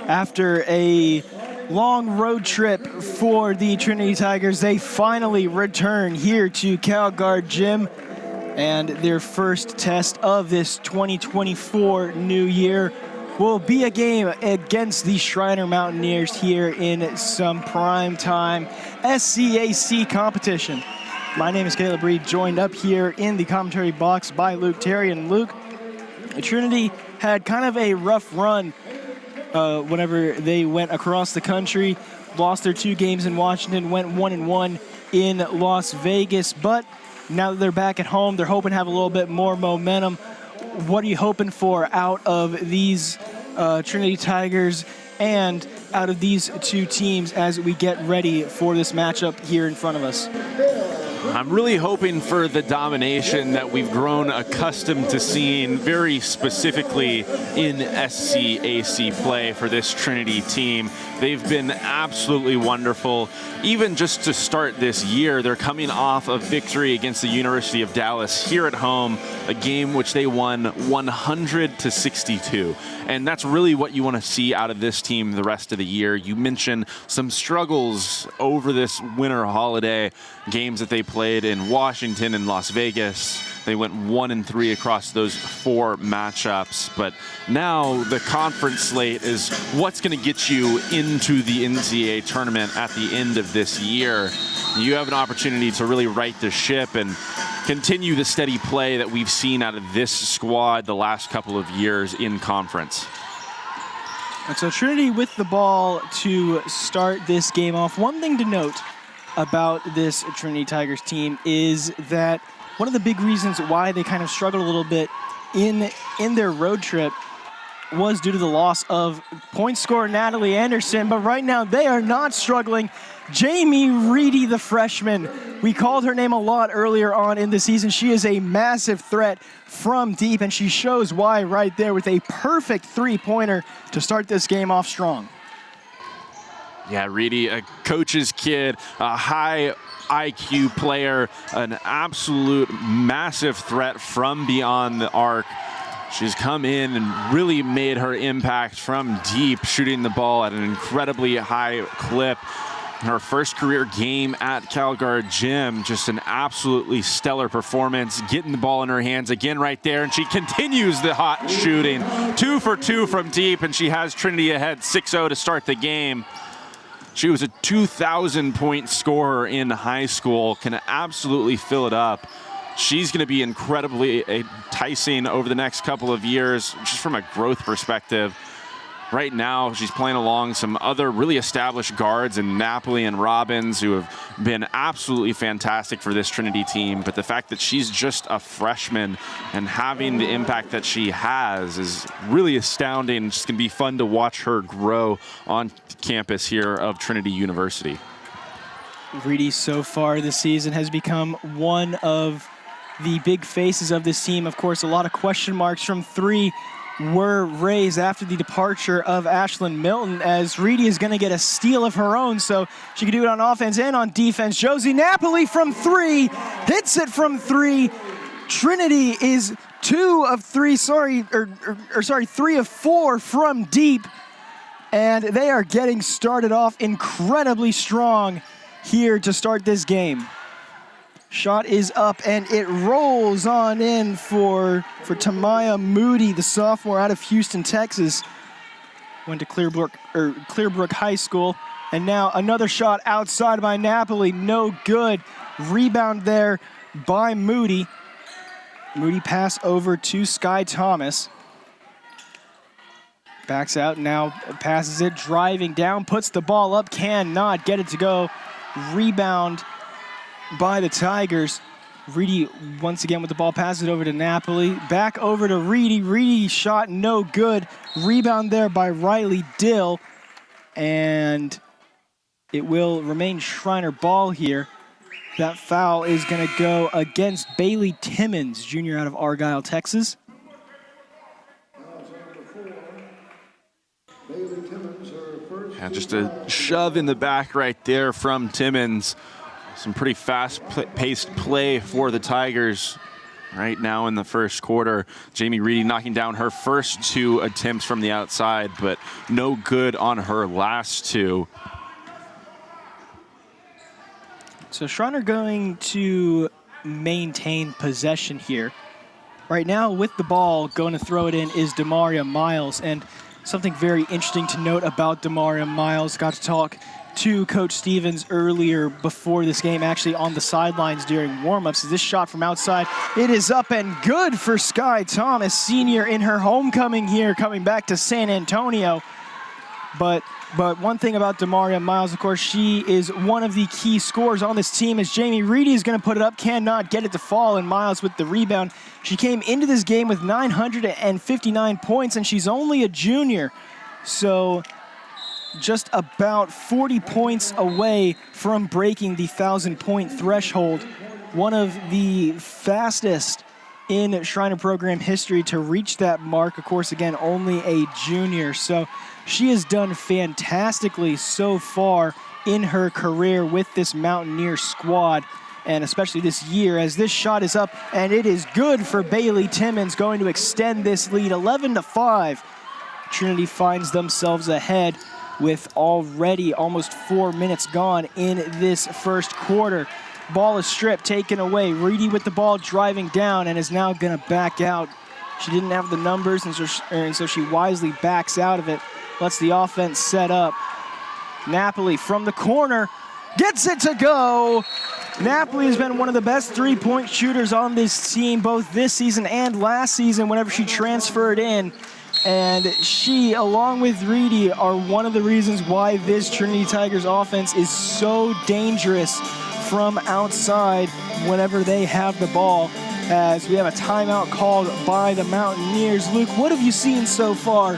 After a long road trip for the Trinity Tigers, they finally return here to CalGuard Gym, and their first test of this 2024 new year will be a game against the Schreiner Mountaineers here in some prime time SCAC competition. My name is Caleb Reed, joined up here in the commentary box by Luke Terry. And Luke, Trinity had kind of a rough run whenever they went across the country, lost their 2 games in Washington, went 1-1 in Las Vegas. But now that they're back at home, they're hoping to have a little bit more momentum. What are you hoping for out of these Trinity Tigers and out of these 2 teams as we get ready for this matchup here in front of us? I'm really hoping for the domination that we've grown accustomed to seeing very specifically in SCAC play for this Trinity team. They've been absolutely wonderful. Even just to start this year, they're coming off a victory against the University of Dallas here at home, a game which they won 100-62. And that's really what you want to see out of this team the rest of the year. You mentioned some struggles over this winter holiday, games that they played in Washington and Las Vegas. They went 1-3 across those 4 matchups. But now the conference slate is what's going to get you into the NCAA tournament at the end of this year. You have an opportunity to really right the ship and continue the steady play that we've seen out of this squad the last couple of years in conference. And so Trinity with the ball to start this game off. One thing to note about this Trinity Tigers team is that one of the big reasons why they kind of struggled a little bit in their road trip was due to the loss of point scorer Natalie Anderson. But right now they are not struggling. Jamie Reedy, the freshman, we called her name a lot earlier on in the season. She is a massive threat from deep, and she shows why right there with a perfect 3-pointer to start this game off strong. Yeah, Reedy, a coach's kid, a high IQ player, an absolute massive threat from beyond the arc. She's come in and really made her impact from deep, shooting the ball at an incredibly high clip. Her first career game at CalGuard Gym, just an absolutely stellar performance, getting the ball in her hands again right there, and she continues the hot shooting. 2 for 2 from deep, and she has Trinity ahead 6-0 to start the game. She was a 2,000-point scorer in high school, can absolutely fill it up. She's going to be incredibly enticing over the next couple of years, just from a growth perspective. Right now, she's playing along some other really established guards in Napoli and Robbins, who have been absolutely fantastic for this Trinity team. But the fact that she's just a freshman and having the impact that she has is really astounding. It's going to be fun to watch her grow on campus here of Trinity University. Reedy so far this season has become one of the big faces of this team. Of course, a lot of question marks from 3 were raised after the departure of Ashlyn Milton, as Reedy is going to get a steal of her own, so she can do it on offense and on defense. Josie Napoli from 3, hits it from 3. Trinity is 3 of 4 from deep, and they are getting started off incredibly strong here to start this game. Shot is up, and it rolls on in for Tamaya Moody, the sophomore out of Houston, Texas. Went to Clearbrook High School. And now another shot outside by Napoli, no good. Rebound there by Moody. Moody pass over to Sky Thomas. Backs out, now passes it, driving down, puts the ball up, cannot get it to go. Rebound by the Tigers. Reedy once again with the ball, passes it over to Napoli. Back over to Reedy. Reedy shot no good. Rebound there by Riley Dill. And it will remain Schreiner ball here. That foul is going to go against Bailey Timmons, junior out of Argyle, Texas. Yeah, just a shove in the back right there from Timmons. Some pretty fast-paced play for the Tigers. right now in the first quarter. Jamie Reedy knocking down her first 2 attempts from the outside, but no good on her last 2. So Schreiner going to maintain possession here. Right now with the ball, going to throw it in is Demaria Miles. And something very interesting to note about Demaria Miles, got to talk to Coach Stevens earlier before this game, actually on the sidelines during warmups. This shot from outside, it is up and good for Sky Thomas, senior in her homecoming here, coming back to San Antonio. But one thing about Demaria Miles, of course, she is one of the key scorers on this team, as Jamie Reedy is going to put it up, cannot get it to fall, and Miles with the rebound. She came into this game with 959 points, and she's only a junior. So just about 40 points away from breaking the 1,000-point threshold. One of the fastest in Schreiner program history to reach that mark. Of course, again, only a junior. So she has done fantastically so far in her career with this Mountaineer squad, and especially this year, as this shot is up, and it is good for Bailey Timmons, going to extend this lead 11-5. Trinity finds themselves ahead with already almost 4 minutes gone in this first quarter. Ball is stripped, taken away. Reedy with the ball driving down and is now going to back out. She didn't have the numbers, and so she wisely backs out of it. Lets the offense set up. Napoli from the corner gets it to go. Napoli has been one of the best three-point shooters on this team, both this season and last season whenever she transferred in. And she, along with Reedy, are one of the reasons why this Trinity Tigers offense is so dangerous from outside whenever they have the ball, as we have a timeout called by the Mountaineers. Luke, what have you seen so far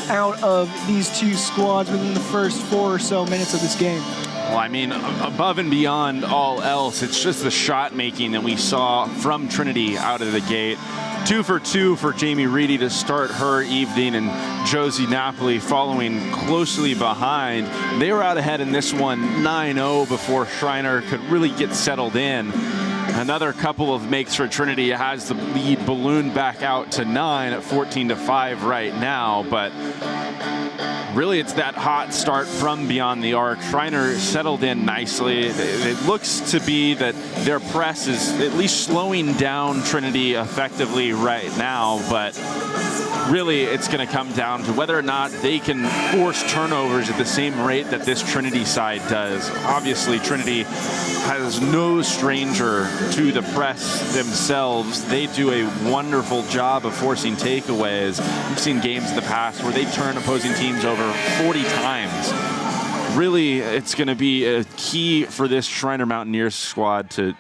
out of these two squads within the first 4 or so minutes of this game? Well, I mean, above and beyond all else, it's just the shot making that we saw from Trinity out of the gate. 2 for 2 for Jamie Reedy to start her evening, and Josie Napoli following closely behind. They were out ahead in this one 9-0 before Schreiner could really get settled in. Another couple of makes for Trinity has the lead ballooned back out to 9 at 14-5 right now, but really it's that hot start from beyond the arc. Schreiner settled in nicely. It looks to be that their press is at least slowing down Trinity effectively right now, but really it's going to come down to whether or not they can force turnovers at the same rate that this Trinity side does. Obviously, Trinity has no stranger to the press themselves. They do a wonderful job of forcing takeaways. We've seen games in the past where they turn opposing teams over 40 times. Really, it's going to be a key for this Schreiner Mountaineers squad to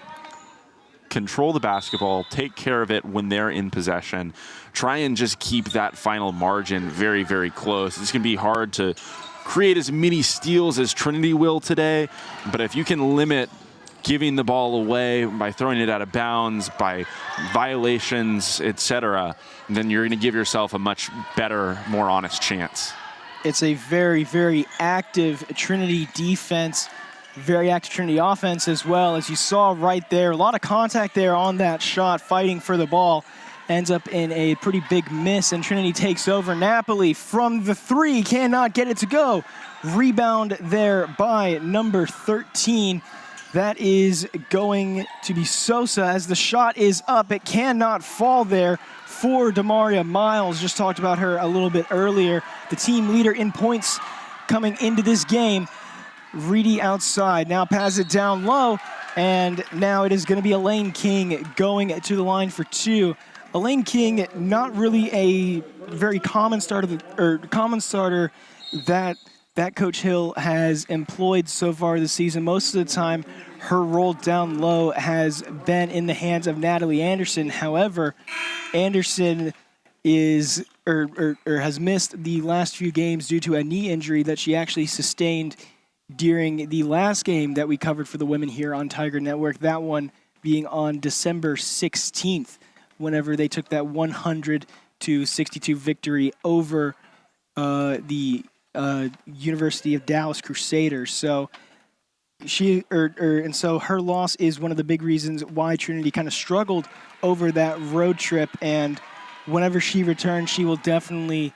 control the basketball, take care of it when they're in possession, try and just keep that final margin very, very close. It's going to be hard to create as many steals as Trinity will today, but if you can limit giving the ball away by throwing it out of bounds, by violations, etc., then you're going to give yourself a much better, more honest chance. It's a very, very active Trinity defense, very active Trinity offense as well. As you saw right there, a lot of contact there on that shot, fighting for the ball. Ends up in a pretty big miss, and Trinity takes over. Napoli from the 3, cannot get it to go. Rebound there by number 13. That is going to be Sosa, as the shot is up. It cannot fall there for Demaria Miles. Just talked about her a little bit earlier. The team leader in points coming into this game. Reedy outside, now pass it down low, and now it is going to be Elaine King going to the line for 2. Elaine King, not really a very common starter that Coach Hill has employed so far this season. Most of the time, her role down low has been in the hands of Natalie Anderson. However, Anderson is has missed the last few games due to a knee injury that she actually sustained during the last game that we covered for the women here on Tiger Network. That one being on December 16th, whenever they took that 100-62 victory over the University of Dallas Crusaders. So and so her loss is one of the big reasons why Trinity kind of struggled over that road trip. And whenever she returns, she will definitely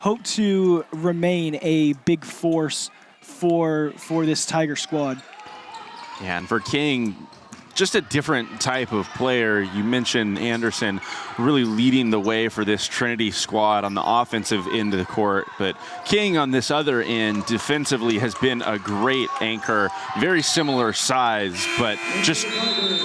hope to remain a big force for this Tiger squad. Yeah, and for King, just a different type of player. You mentioned Anderson really leading the way for this Trinity squad on the offensive end of the court, but King on this other end defensively has been a great anchor, very similar size, but just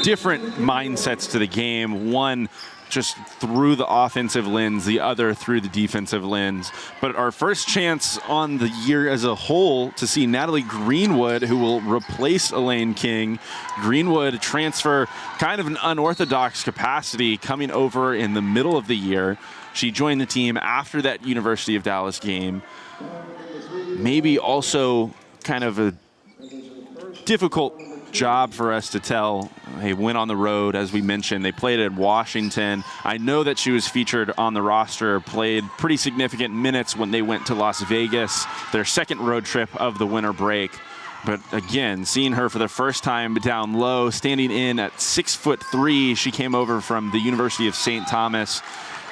different mindsets to the game. One just through the offensive lens, the other through the defensive lens. But our first chance on the year as a whole to see Natalie Greenwood, who will replace Elaine King. Greenwood transfer, kind of an unorthodox capacity, coming over in the middle of the year. She joined the team after that University of Dallas game. Maybe also kind of a difficult job for us to tell. They went on the road, as we mentioned. They played at Washington. I know that she was featured on the roster, played pretty significant minutes when they went to Las Vegas, their second road trip of the winter break. But again, seeing her for the first time down low, standing in at 6'3", she came over from the University of St. Thomas.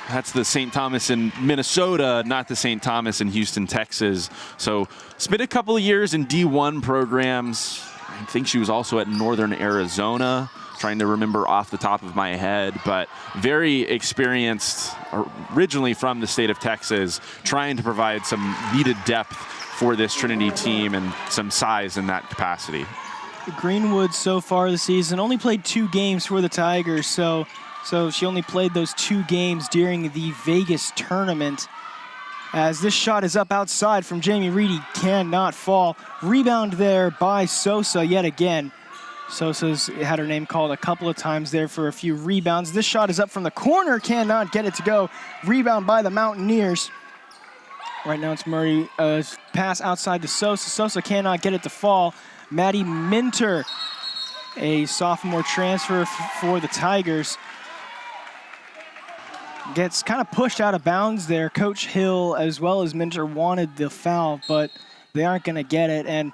That's the St. Thomas in Minnesota, not the St. Thomas in Houston, Texas. So spent a couple of years in D1 programs. I think she was also at Northern Arizona, trying to remember off the top of my head, but very experienced, originally from the state of Texas, trying to provide some needed depth for this Trinity team and some size in that capacity. Greenwood so far this season only played 2 games for the Tigers, so she only played those 2 games during the Vegas tournament. As this shot is up outside from Jamie Reedy, cannot fall. Rebound there by Sosa yet again. Sosa's had her name called a couple of times there for a few rebounds. This shot is up from the corner, cannot get it to go. Rebound by the Mountaineers. Right now it's Murray, pass outside to Sosa. Sosa cannot get it to fall. Maddie Minter, a sophomore transfer for the Tigers, gets kind of pushed out of bounds there. Coach Hill as well as Minter wanted the foul, but they aren't going to get it. And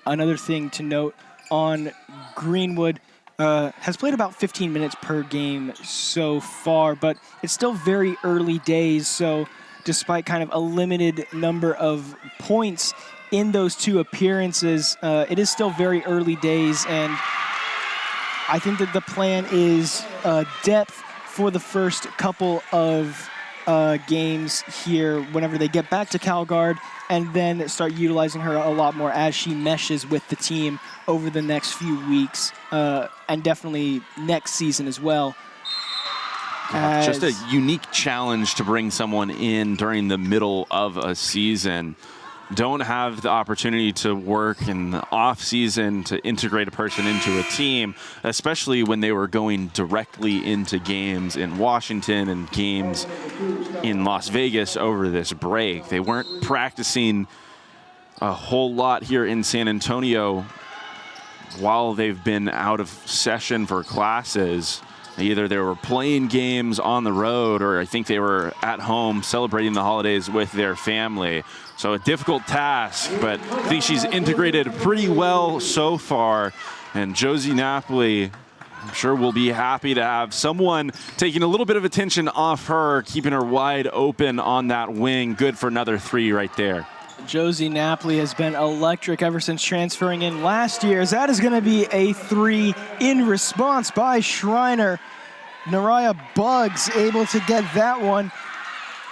another thing to note on Greenwood, has played about 15 minutes per game so far, but it's still very early days. So despite kind of a limited number of points in those 2 appearances, it is still very early days. And I think that the plan is depth for the first couple of games here whenever they get back to CalGuard, and then start utilizing her a lot more as she meshes with the team over the next few weeks, and definitely next season as well. Just a unique challenge to bring someone in during the middle of a season. Don't have the opportunity to work in the off season to integrate a person into a team, especially when they were going directly into games in Washington and games in Las Vegas over this break. They weren't practicing a whole lot here in San Antonio while they've been out of session for classes. Either they were playing games on the road, or I think they were at home celebrating the holidays with their family. So a difficult task, but I think she's integrated pretty well so far. And Josie Napoli, I'm sure will be happy to have someone taking a little bit of attention off her, keeping her wide open on that wing. Good for another 3 right there. Josie Napoli has been electric ever since transferring in last year. As that is going to be a 3 in response by Schreiner. Naraya Buggs able to get that one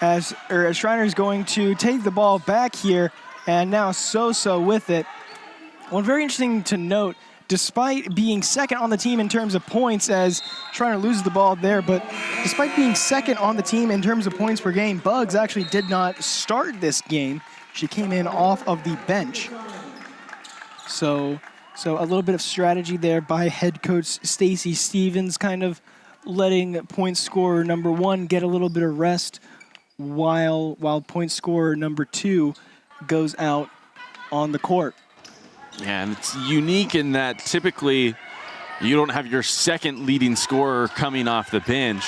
as Schreiner is going to take the ball back here, and now Sosa with it. One very interesting to note, despite being second on the team in terms of points, as Schreiner loses the ball there, but despite being second on the team in terms of points per game, Buggs actually did not start this game. She came in off of the bench. So a little bit of strategy there by head coach Stacy Stevens, kind of letting point scorer number 1 get a little bit of rest while point scorer number 2 goes out on the court. Yeah, and it's unique in that typically you don't have your second leading scorer coming off the bench.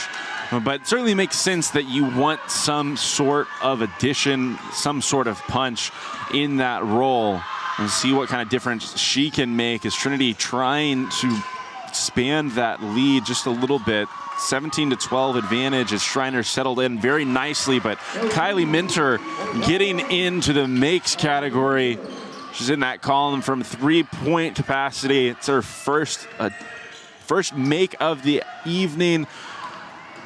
But it certainly makes sense that you want some sort of addition, some sort of punch in that role. and see what kind of difference she can make as Trinity trying to expand that lead just a little bit. 17-12 advantage as Schreiner settled in very nicely, but Kylie Minter getting into the makes category. She's in that column from 3-point capacity. It's her first make of the evening.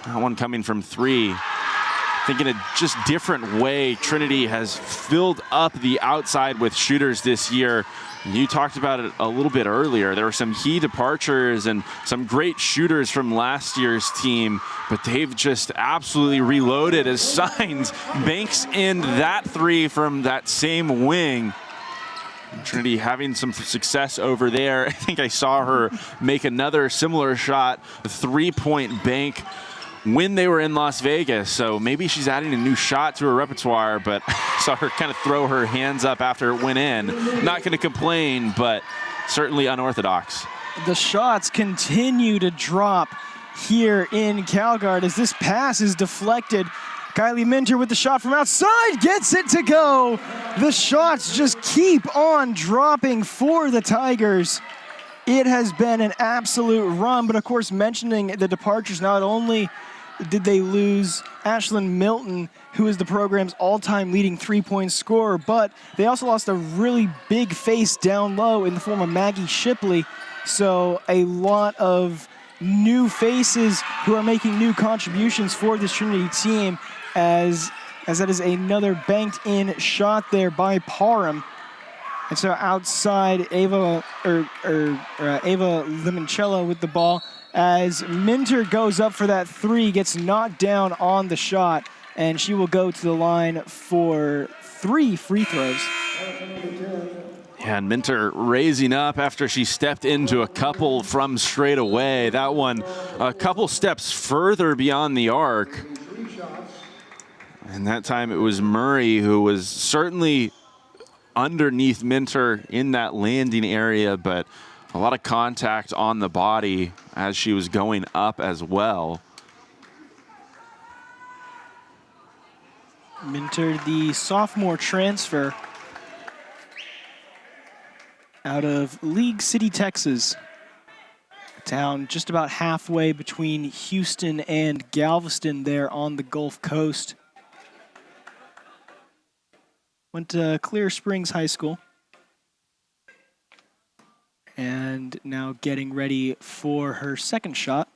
That one coming from 3. I think in a just different way, Trinity has filled up the outside with shooters this year. You talked about it a little bit earlier. There were some key departures and some great shooters from last year's team, but they've just absolutely reloaded as Signs banks in that 3 from that same wing. Trinity having some success over there. I think I saw her make another similar shot, a 3-point bank, when they were in Las Vegas. So maybe she's adding a new shot to her repertoire, but I saw her kind of throw her hands up after it went in. Not going to complain, but certainly unorthodox. The shots continue to drop here in Calgard as this pass is deflected. Kylie Minter with the shot from outside, gets it to go. The shots just keep on dropping for the Tigers. It has been an absolute run, but of course, mentioning the departures, not only did they lose Ashlyn Milton, who is the program's all-time leading 3-point scorer, but they also lost a really big face down low in the form of Maggie Shipley. So a lot of new faces who are making new contributions for this Trinity team, as that is another banked-in shot there by Parham. And so outside, Ava Limoncello with the ball, as Minter goes up for that 3, gets knocked down on the shot, and she will go to the line for 3 free throws. Yeah, and Minter raising up after she stepped into a couple from straight away. That one a couple steps further beyond the arc. And that time it was Murray who was certainly underneath Minter in that landing area, but a lot of contact on the body as she was going up as well. Minter, the sophomore transfer out of League City, Texas. A town just about halfway between Houston and Galveston there on the Gulf Coast. Went to Clear Springs High School. And now getting ready for her second shot.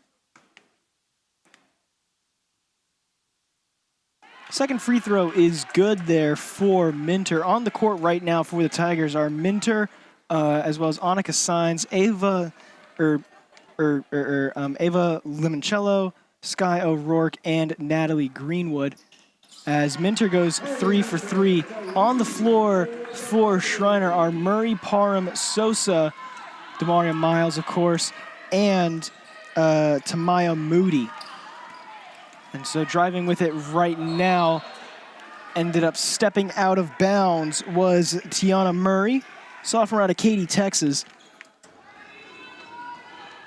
Second free throw is good there for Minter. On the court right now for the Tigers are Minter, as well as Annika Signs, Ava Limoncello, Sky O'Rourke, and Natalie Greenwood. As Minter goes 3 for 3. On the floor for Schreiner are Murray, Parham, Sosa, Demaria Miles, of course, and Tamaya Moody. And so driving with it right now, ended up stepping out of bounds, was Tiana Murray, sophomore out of Katy, Texas.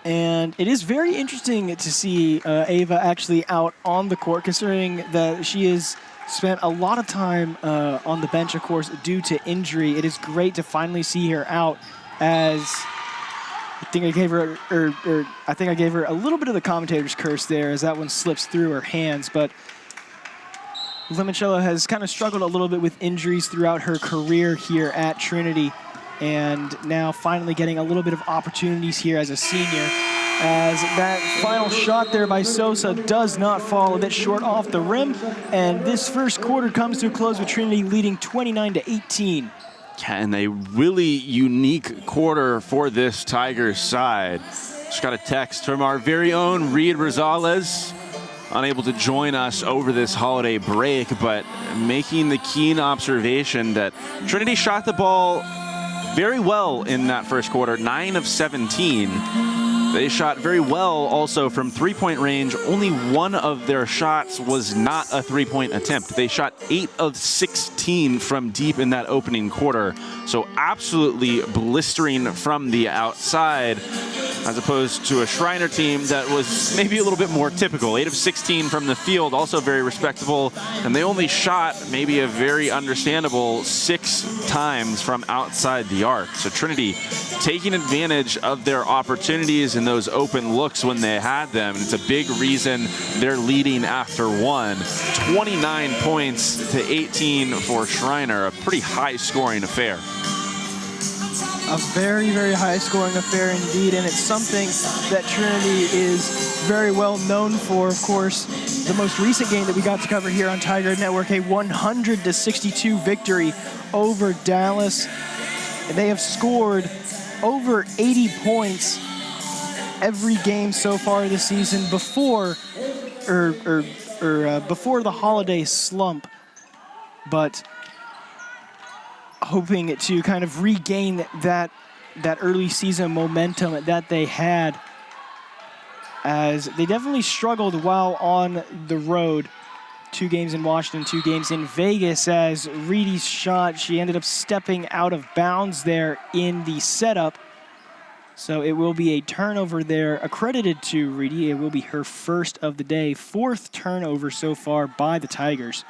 And it is very interesting to see Ava actually out on the court, considering that she has spent a lot of time on the bench, of course, due to injury. It is great to finally see her out, as I think I gave her, I think I gave her a little bit of the commentator's curse there, as that one slips through her hands. But Limoncello has kind of struggled a little bit with injuries throughout her career here at Trinity, and now finally getting a little bit of opportunities here as a senior, as that final shot there by Sosa does not fall, a bit short off the rim, and this first quarter comes to a close with Trinity leading 29-18. And a really unique quarter for this Tigers side. Just got a text from our very own Reed Rosales, unable to join us over this holiday break, but making the keen observation that Trinity shot the ball very well in that first quarter, 9 of 17. They shot very well also from 3-point range. Only one of their shots was not a 3-point attempt. They shot 8 of 16 from deep in that opening quarter. So absolutely blistering from the outside. as opposed to a Schreiner team that was maybe a little bit more typical. 8 of 16 from the field, also very respectable, and they only shot maybe a very understandable 6 times from outside the arc. So Trinity taking advantage of their opportunities and those open looks when they had them. And it's a big reason they're leading after one. 29 points to 18 for Schreiner, a pretty high scoring affair. A very, very high scoring affair indeed, and it's something that Trinity is very well known for. Of course, the most recent game that we got to cover here on Tiger Network, a 100-62 victory over Dallas. And they have scored over 80 points every game so far this season before before the holiday slump. But hoping to kind of regain that early season momentum that they had, as they definitely struggled while on the road. 2 games in Washington, 2 games in Vegas, as Reedy's shot, she ended up stepping out of bounds there in the setup. So it will be a turnover there accredited to Reedy. It will be her first of the day, 4th turnover so far by the Tigers.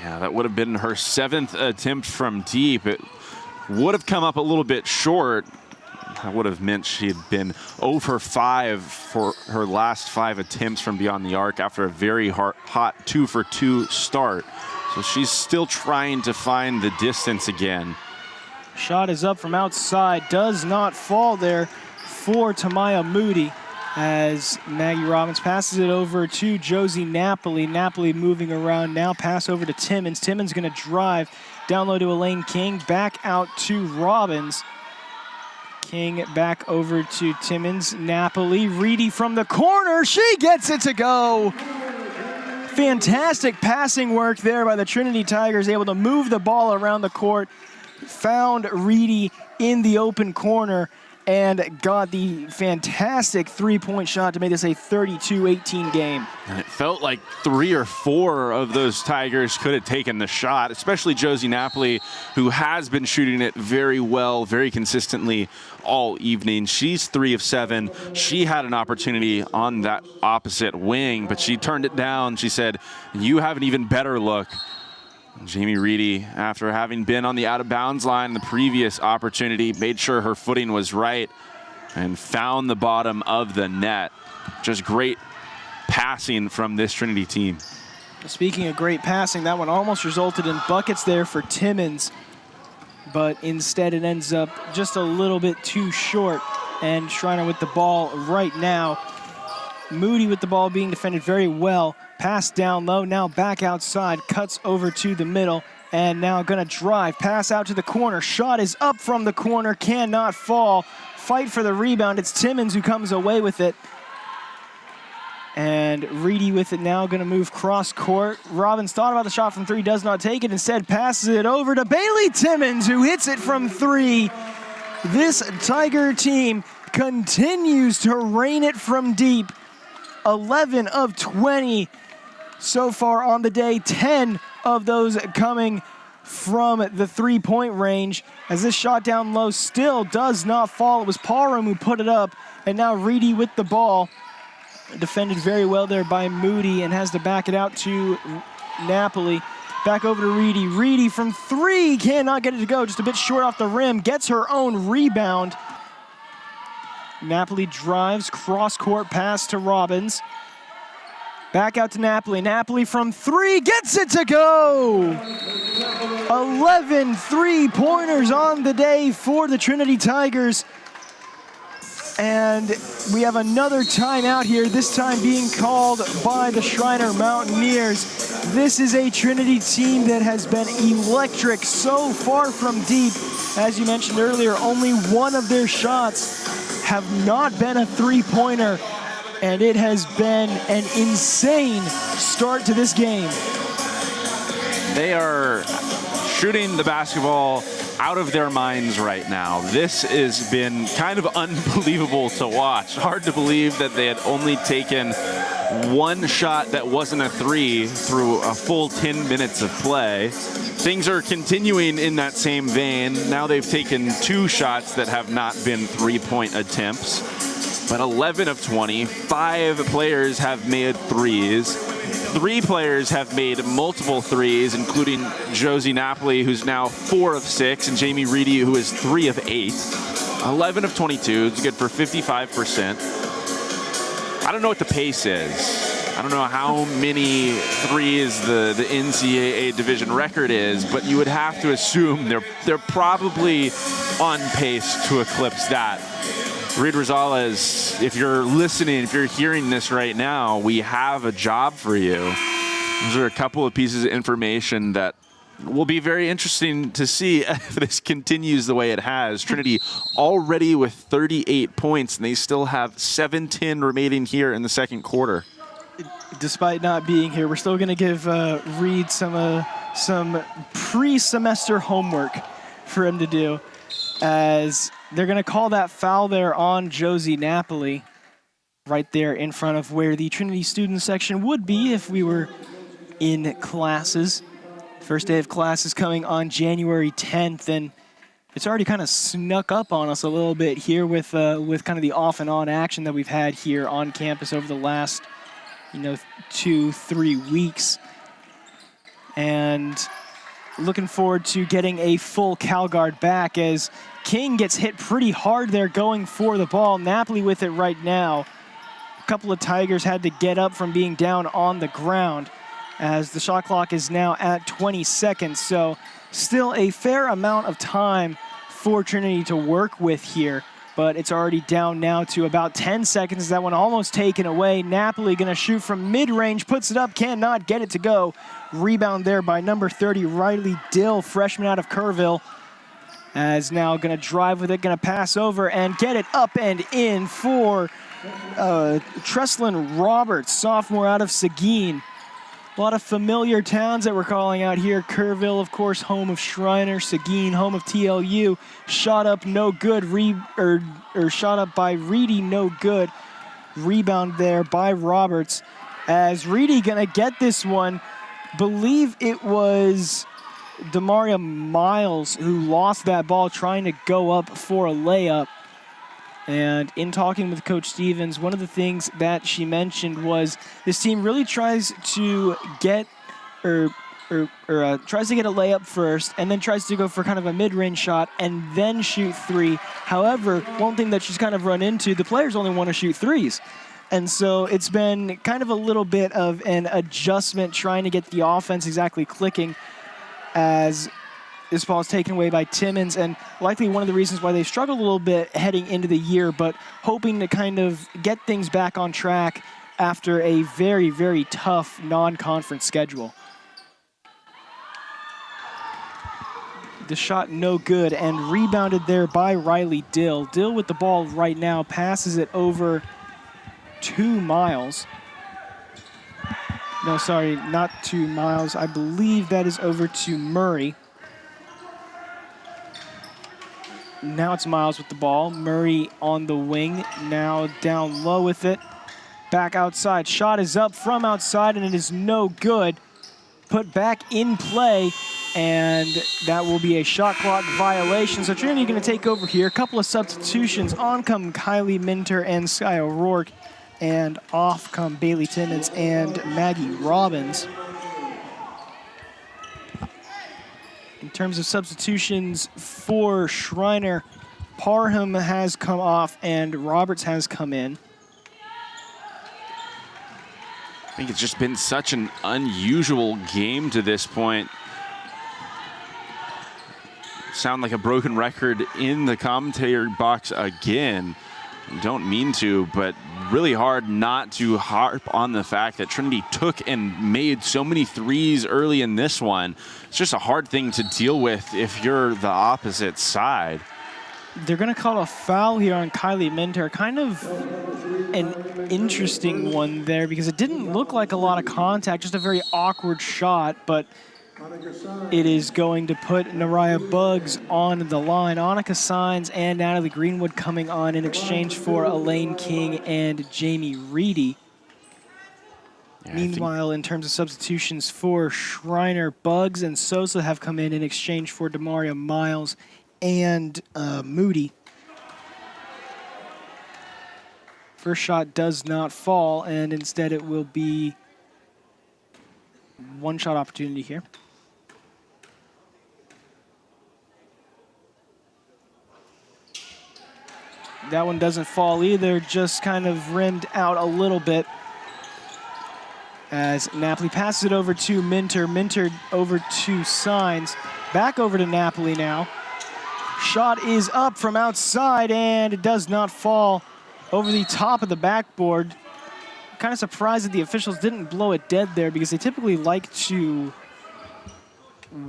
Yeah, that would have been her 7th attempt from deep. It would have come up a little bit short. That would have meant she had been 0 for 5 for her last 5 attempts from beyond the arc after a very hot 2 for 2 start. So she's still trying to find the distance again. Shot is up from outside, does not fall there for Tamaya Moody, as Maggie Robbins passes it over to Josie Napoli. Napoli moving around now, pass over to Timmons. Timmons gonna drive down low to Elaine King, back out to Robbins. King back over to Timmons. Napoli, Reedy from the corner, she gets it to go. Fantastic passing work there by the Trinity Tigers, able to move the ball around the court, found Reedy in the open corner, and got the fantastic 3-point shot to make this a 32-18 game. And it felt like 3 or 4 of those Tigers could have taken the shot, especially Josie Napoli, who has been shooting it very well, very consistently all evening. She's 3 of 7. She had an opportunity on that opposite wing, but she turned it down. She said, "You have an even better look." Jamie Reedy, after having been on the out-of-bounds line the previous opportunity, made sure her footing was right and found the bottom of the net. Just great passing from this Trinity team. Speaking of great passing, that one almost resulted in buckets there for Timmons, but instead it ends up just a little bit too short, and Schreiner with the ball right now. Moody with the ball being defended very well. Pass down low, now back outside, cuts over to the middle, and now gonna drive, pass out to the corner. Shot is up from the corner, cannot fall. Fight for the rebound, it's Timmons who comes away with it. And Reedy with it now, gonna move cross court. Robbins thought about the shot from 3, does not take it, instead passes it over to Bailey Timmons, who hits it from 3. This Tiger team continues to rain it from deep. 11 of 20 so far on the day, 10 of those coming from the 3-point range, as this shot down low still does not fall. It was Parham who put it up, and now Reedy with the ball. Defended very well there by Moody, and has to back it out to Napoli. Back over to Reedy. Reedy from 3, cannot get it to go, just a bit short off the rim, gets her own rebound. Napoli drives, cross-court pass to Robbins. Back out to Napoli. Napoli from 3, gets it to go! 11 3-pointers on the day for the Trinity Tigers. And we have another timeout here, this time being called by the Schreiner Mountaineers. This is a Trinity team that has been electric so far from deep. As you mentioned earlier, only one of their shots have not been a 3-pointer, and it has been an insane start to this game. They are shooting the basketball out of their minds right now. This has been kind of unbelievable to watch. Hard to believe that they had only taken one shot that wasn't a 3 through a full 10 minutes of play. Things are continuing in that same vein. Now they've taken 2 shots that have not been 3-point attempts. but 11 of 20. 5 players have made threes. 3 players have made multiple threes, including Josie Napoli, who's now 4 of 6, and Jamie Reedy, who is 3 of 8. 11 of 22. It's good for 55%. I don't know what the pace is. I don't know how many threes the NCAA division record is, but you would have to assume they're probably on pace to eclipse that. Reed Rosales, if you're listening, if you're hearing this right now, we have a job for you. Those are a couple of pieces of information that will be very interesting to see if this continues the way it has. Trinity already with 38 points, and they still have 7:10 remaining here in the second quarter. Despite not being here, we're still going to give Reed some pre-semester homework for him to do, as they're going to call that foul there on Josie Napoli, right there in front of where the Trinity student section would be if we were in classes. First day of classes coming on January 10th, and it's already kind of snuck up on us a little bit here with kind of the off and on action that we've had here on campus over the last 2-3 weeks. And looking forward to getting a full CalGuard back, as King gets hit pretty hard there going for the ball. Napoli with it right now. A couple of Tigers had to get up from being down on the ground, as the shot clock is now at 20 seconds. So still a fair amount of time for Trinity to work with here, but it's already down now to about 10 seconds. That one almost taken away. Napoli going to shoot from mid-range, puts it up, cannot get it to go. Rebound there by number 30, Riley Dill, freshman out of Kerrville, as now going to drive with it, going to pass over and get it up and in for Treslin Roberts, sophomore out of Seguin. A lot of familiar towns that we're calling out here. Kerrville, of course, home of Schreiner. Seguin, home of TLU. Shot up, no good. Shot up by Reedy, no good. Rebound there by Roberts, as Reedy gonna get this one. Believe it was Demaria Miles who lost that ball trying to go up for a layup. And in talking with Coach Stevens, one of the things that she mentioned was this team really tries to get tries to get a layup first, and then tries to go for kind of a mid-range shot and then shoot 3. However, one thing that she's kind of run into, the players only want to shoot 3s. And so it's been kind of a little bit of an adjustment trying to get the offense exactly clicking, as this ball is taken away by Timmons, and likely one of the reasons why they've struggled a little bit heading into the year, but hoping to kind of get things back on track after a very, very tough non-conference schedule. The shot no good, and rebounded there by Riley Dill. Dill with the ball right now, passes it over to Miles. No, sorry, not to Miles. I believe that is over to Murray. Now it's Miles with the ball. Murray on the wing, now down low with it. Back outside, shot is up from outside, and it is no good. Put back in play, and that will be a shot clock violation. So Trinity going to take over here. A couple of substitutions. On come Kylie Minter and Sky O'Rourke, and off come Bailey Timmons and Maggie Robbins. In terms of substitutions for Schreiner, Parham has come off and Roberts has come in. I think it's just been such an unusual game to this point. Sound like a broken record in the commentator box again. Don't mean to, but really hard not to harp on the fact that Trinity took and made so many threes early in this one. It's just a hard thing to deal with if you're the opposite side. They're going to call a foul here on Kylie Minter. Kind of an interesting one there, because it didn't look like a lot of contact, just a very awkward shot, but it is going to put Nariah Buggs on the line. Annika Signs and Natalie Greenwood coming on in exchange for Elaine King and Jamie Reedy. Yeah, meanwhile, in terms of substitutions for Schreiner, Buggs and Sosa have come in exchange for Demaria Miles and Moody. First shot does not fall, and instead it will be one shot opportunity here. That one doesn't fall either, just kind of rimmed out a little bit. As Napoli passes it over to Minter. Minter over to Signs. Back over to Napoli now. Shot is up from outside, and it does not fall over the top of the backboard. Kind of surprised that the officials didn't blow it dead there, because they typically like to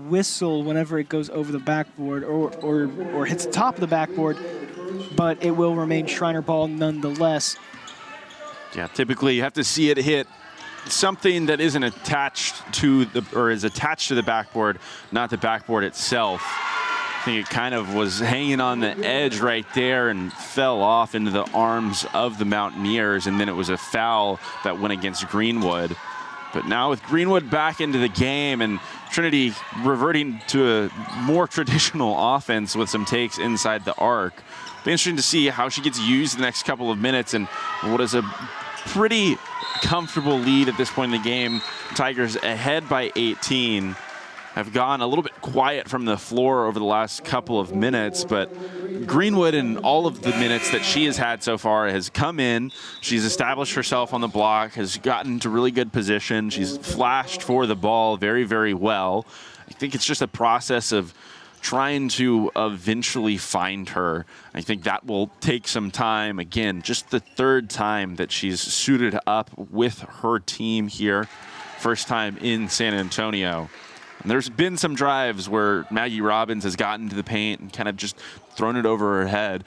whistle whenever it goes over the backboard or hits the top of the backboard, but it will remain Schreiner ball nonetheless. Yeah, typically you have to see it hit something that isn't attached to the, or is attached to the backboard, not the backboard itself. I think it kind of was hanging on the edge right there and fell off into the arms of the Mountaineers, and then it was a foul that went against Greenwood. But now with Greenwood back into the game and Trinity reverting to a more traditional offense with some takes inside the arc, it'll be interesting to see how she gets used the next couple of minutes, and what is a pretty comfortable lead at this point in the game. Tigers ahead by 18. Have gone a little bit quiet from the floor over the last couple of minutes, but Greenwood, in all of the minutes that she has had so far, has come in. She's established herself on the block, has gotten to really good position. She's flashed for the ball very, very well. I think it's just a process of trying to eventually find her. I think that will take some time. Again, just the third time that she's suited up with her team here. First time in San Antonio. And there's been some drives where Maggie Robbins has gotten to the paint and kind of just thrown it over her head.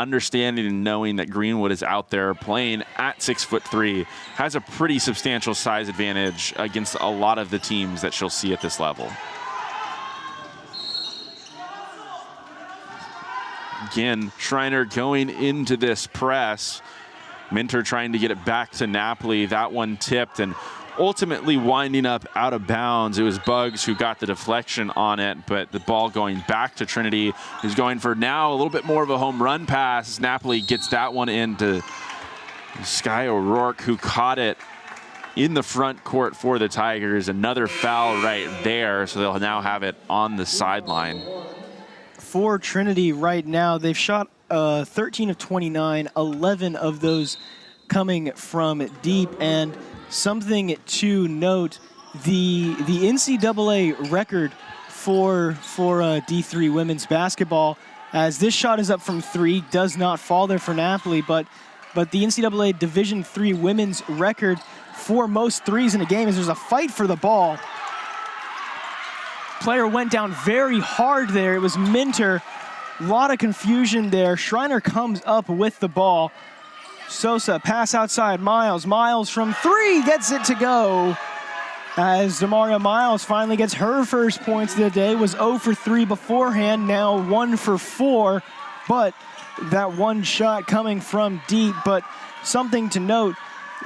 Understanding and knowing that Greenwood is out there playing at 6'3", has a pretty substantial size advantage against a lot of the teams that she'll see at this level. Again, Schreiner going into this press. Minter trying to get it back to Napoli. That one tipped and ultimately winding up out of bounds. It was Bugs who got the deflection on it, but the ball going back to Trinity, who's going for now a little bit more of a home run pass. Napoli gets that one into Sky O'Rourke, who caught it in the front court for the Tigers. Another foul right there, so they'll now have it on the sideline. For Trinity right now, they've shot 13 of 29, 11 of those coming from deep. And something to note, the NCAA record for D3 women's basketball, as this shot is up from 3, does not fall there for Napoli, but the NCAA Division III women's record for most threes in a game is there's a fight for the ball. Player went down very hard there. It was Minter. A lot of confusion there. Schreiner comes up with the ball. Sosa, pass outside, Miles. Miles from 3 gets it to go. As Demaria Miles finally gets her first points of the day. Was 0 for 3 beforehand, now 1 for 4. But that one shot coming from deep. But something to note,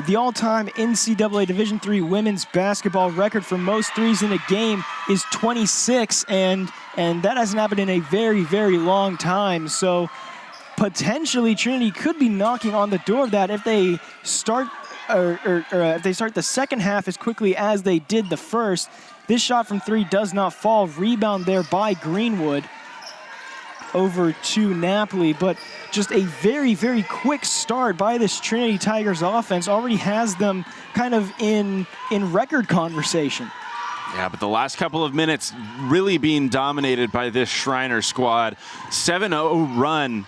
the all-time NCAA Division III women's basketball record for most threes in a game is 26, and that hasn't happened in a very, very long time. So potentially Trinity could be knocking on the door of that if they start if they start the second half as quickly as they did the first. This shot from 3 does not fall. Rebound there by Greenwood over to Napoli, but just a very, very quick start by this Trinity Tigers offense already has them kind of in record conversation. Yeah, but the last couple of minutes really being dominated by this Schreiner squad. 7-0 run.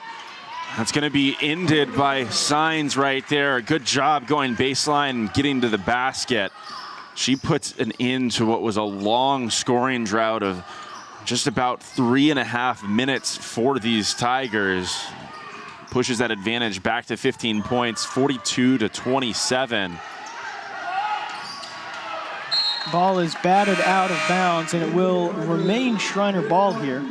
That's going to be ended by Signs right there. Good job going baseline and getting to the basket. She puts an end to what was a long scoring drought of just about 3.5 minutes for these Tigers. Pushes that advantage back to 15 points, 42-27. Ball is batted out of bounds, and it will remain Schreiner ball here.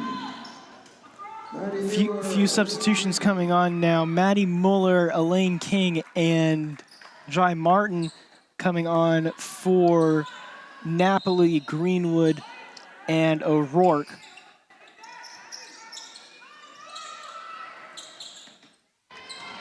Few substitutions coming on now. Maddie Muller, Elaine King, and Jai Martin coming on for Napoli, Greenwood, and O'Rourke.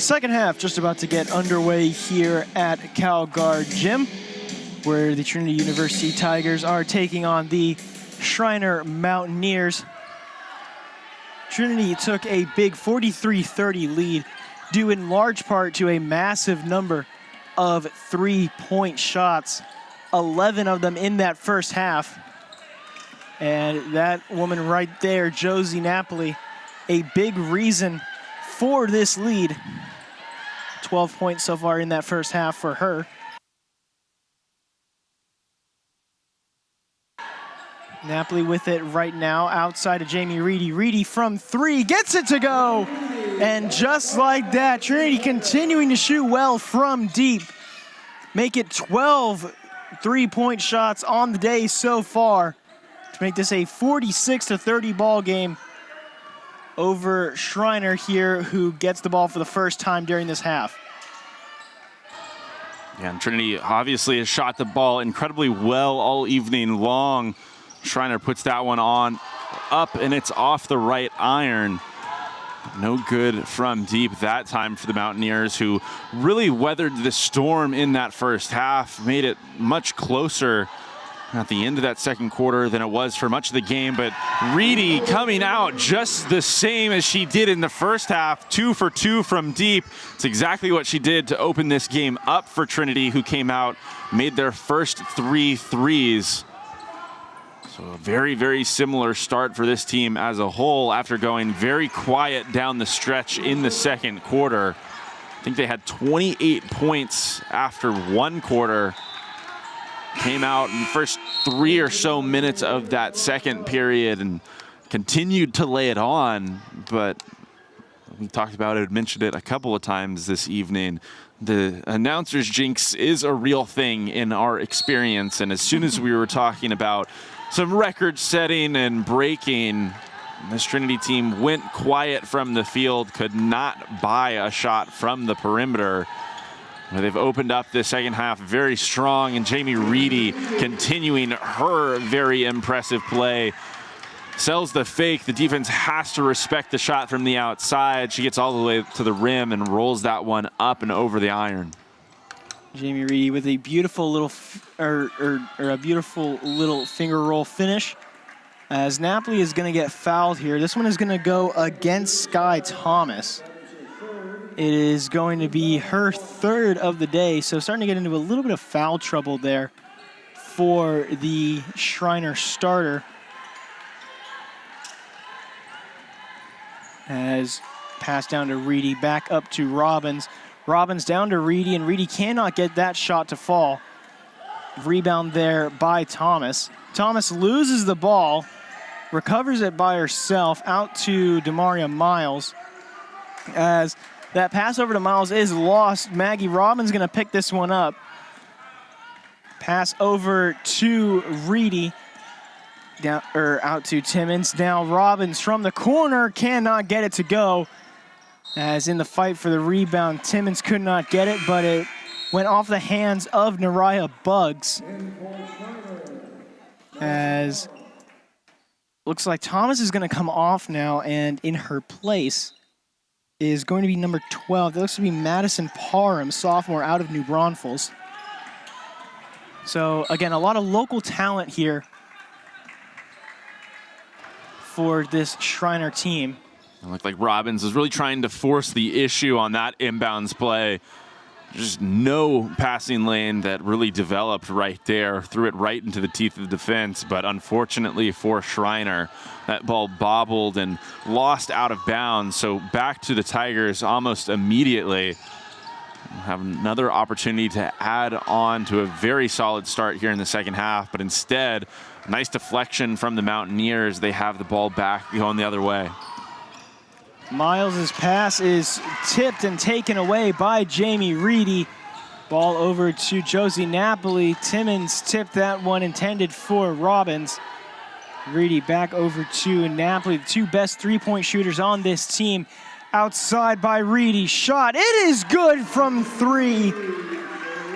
Second half just about to get underway here at CalGuard Gym, where the Trinity University Tigers are taking on the Schreiner Mountaineers. Trinity took a big 43-30 lead, due in large part to a massive number of three-point shots, 11 of them in that first half. And that woman right there, Josie Napoli, a big reason for this lead. 12 points so far in that first half for her. Napoli with it right now, outside of Jamie Reedy. Reedy from three, gets it to go! And just like that, Trinity continuing to shoot well from deep. Make it 12 three-point shots on the day so far to make this a 46-30 ball game over Schreiner here, who gets the ball for the first time during this half. Yeah, and Trinity obviously has shot the ball incredibly well all evening long. Schreiner puts that one on up, and it's off the right iron. No good from deep that time for the Mountaineers, who really weathered the storm in that first half, made it much closer at the end of that second quarter than it was for much of the game. But Reedy coming out just the same as she did in the first half, 2 for 2 from deep. It's exactly what she did to open this game up for Trinity, who came out, made their first 3 threes. So a very, very similar start for this team as a whole after going very quiet down the stretch in the second quarter. I think they had 28 points after one quarter. Came out in the first 3 or so minutes of that second period and continued to lay it on. But we talked about it, mentioned it a couple of times this evening. The announcer's jinx is a real thing in our experience. And as soon as we were talking about some record setting and breaking, this Trinity team went quiet from the field, could not buy a shot from the perimeter. They've opened up the second half very strong, and Jamie Reedy continuing her very impressive play. Sells the fake. The defense has to respect the shot from the outside. She gets all the way to the rim and rolls that one up and over the iron. Jamie Reedy with a beautiful little a beautiful little finger roll finish, as Napoli is going to get fouled here. This one is going to go against Sky Thomas. It is going to be her third of the day, so starting to get into a little bit of foul trouble there for the Schreiner starter. As passed down to Reedy, back up to Robbins. Robbins down to Reedy, and Reedy cannot get that shot to fall. Rebound there by Thomas. Thomas loses the ball, recovers it by herself, out to Demaria Miles. As that pass over to Miles is lost, Maggie Robbins going to pick this one up. Pass over to Reedy, down, out to Timmons. Now Robbins from the corner cannot get it to go. As in the fight for the rebound, Timmons could not get it, but it went off the hands of Nariah Buggs. As looks like Thomas is going to come off now, and in her place is going to be number 12. That looks to be Madison Parham, sophomore out of New Braunfels. So again, a lot of local talent here for this Schreiner team. It looked like Robbins was really trying to force the issue on that inbounds play. Just no passing lane that really developed right there. Threw it right into the teeth of the defense, but unfortunately for Schreiner, that ball bobbled and lost out of bounds. So back to the Tigers almost immediately. We'll have another opportunity to add on to a very solid start here in the second half, but instead, nice deflection from the Mountaineers. They have the ball back going the other way. Miles' pass is tipped and taken away by Jamie Reedy. Ball over to Josie Napoli. Timmons tipped that one, intended for Robbins. Reedy back over to Napoli, the two best three-point shooters on this team. Outside by Reedy, shot, it is good from three.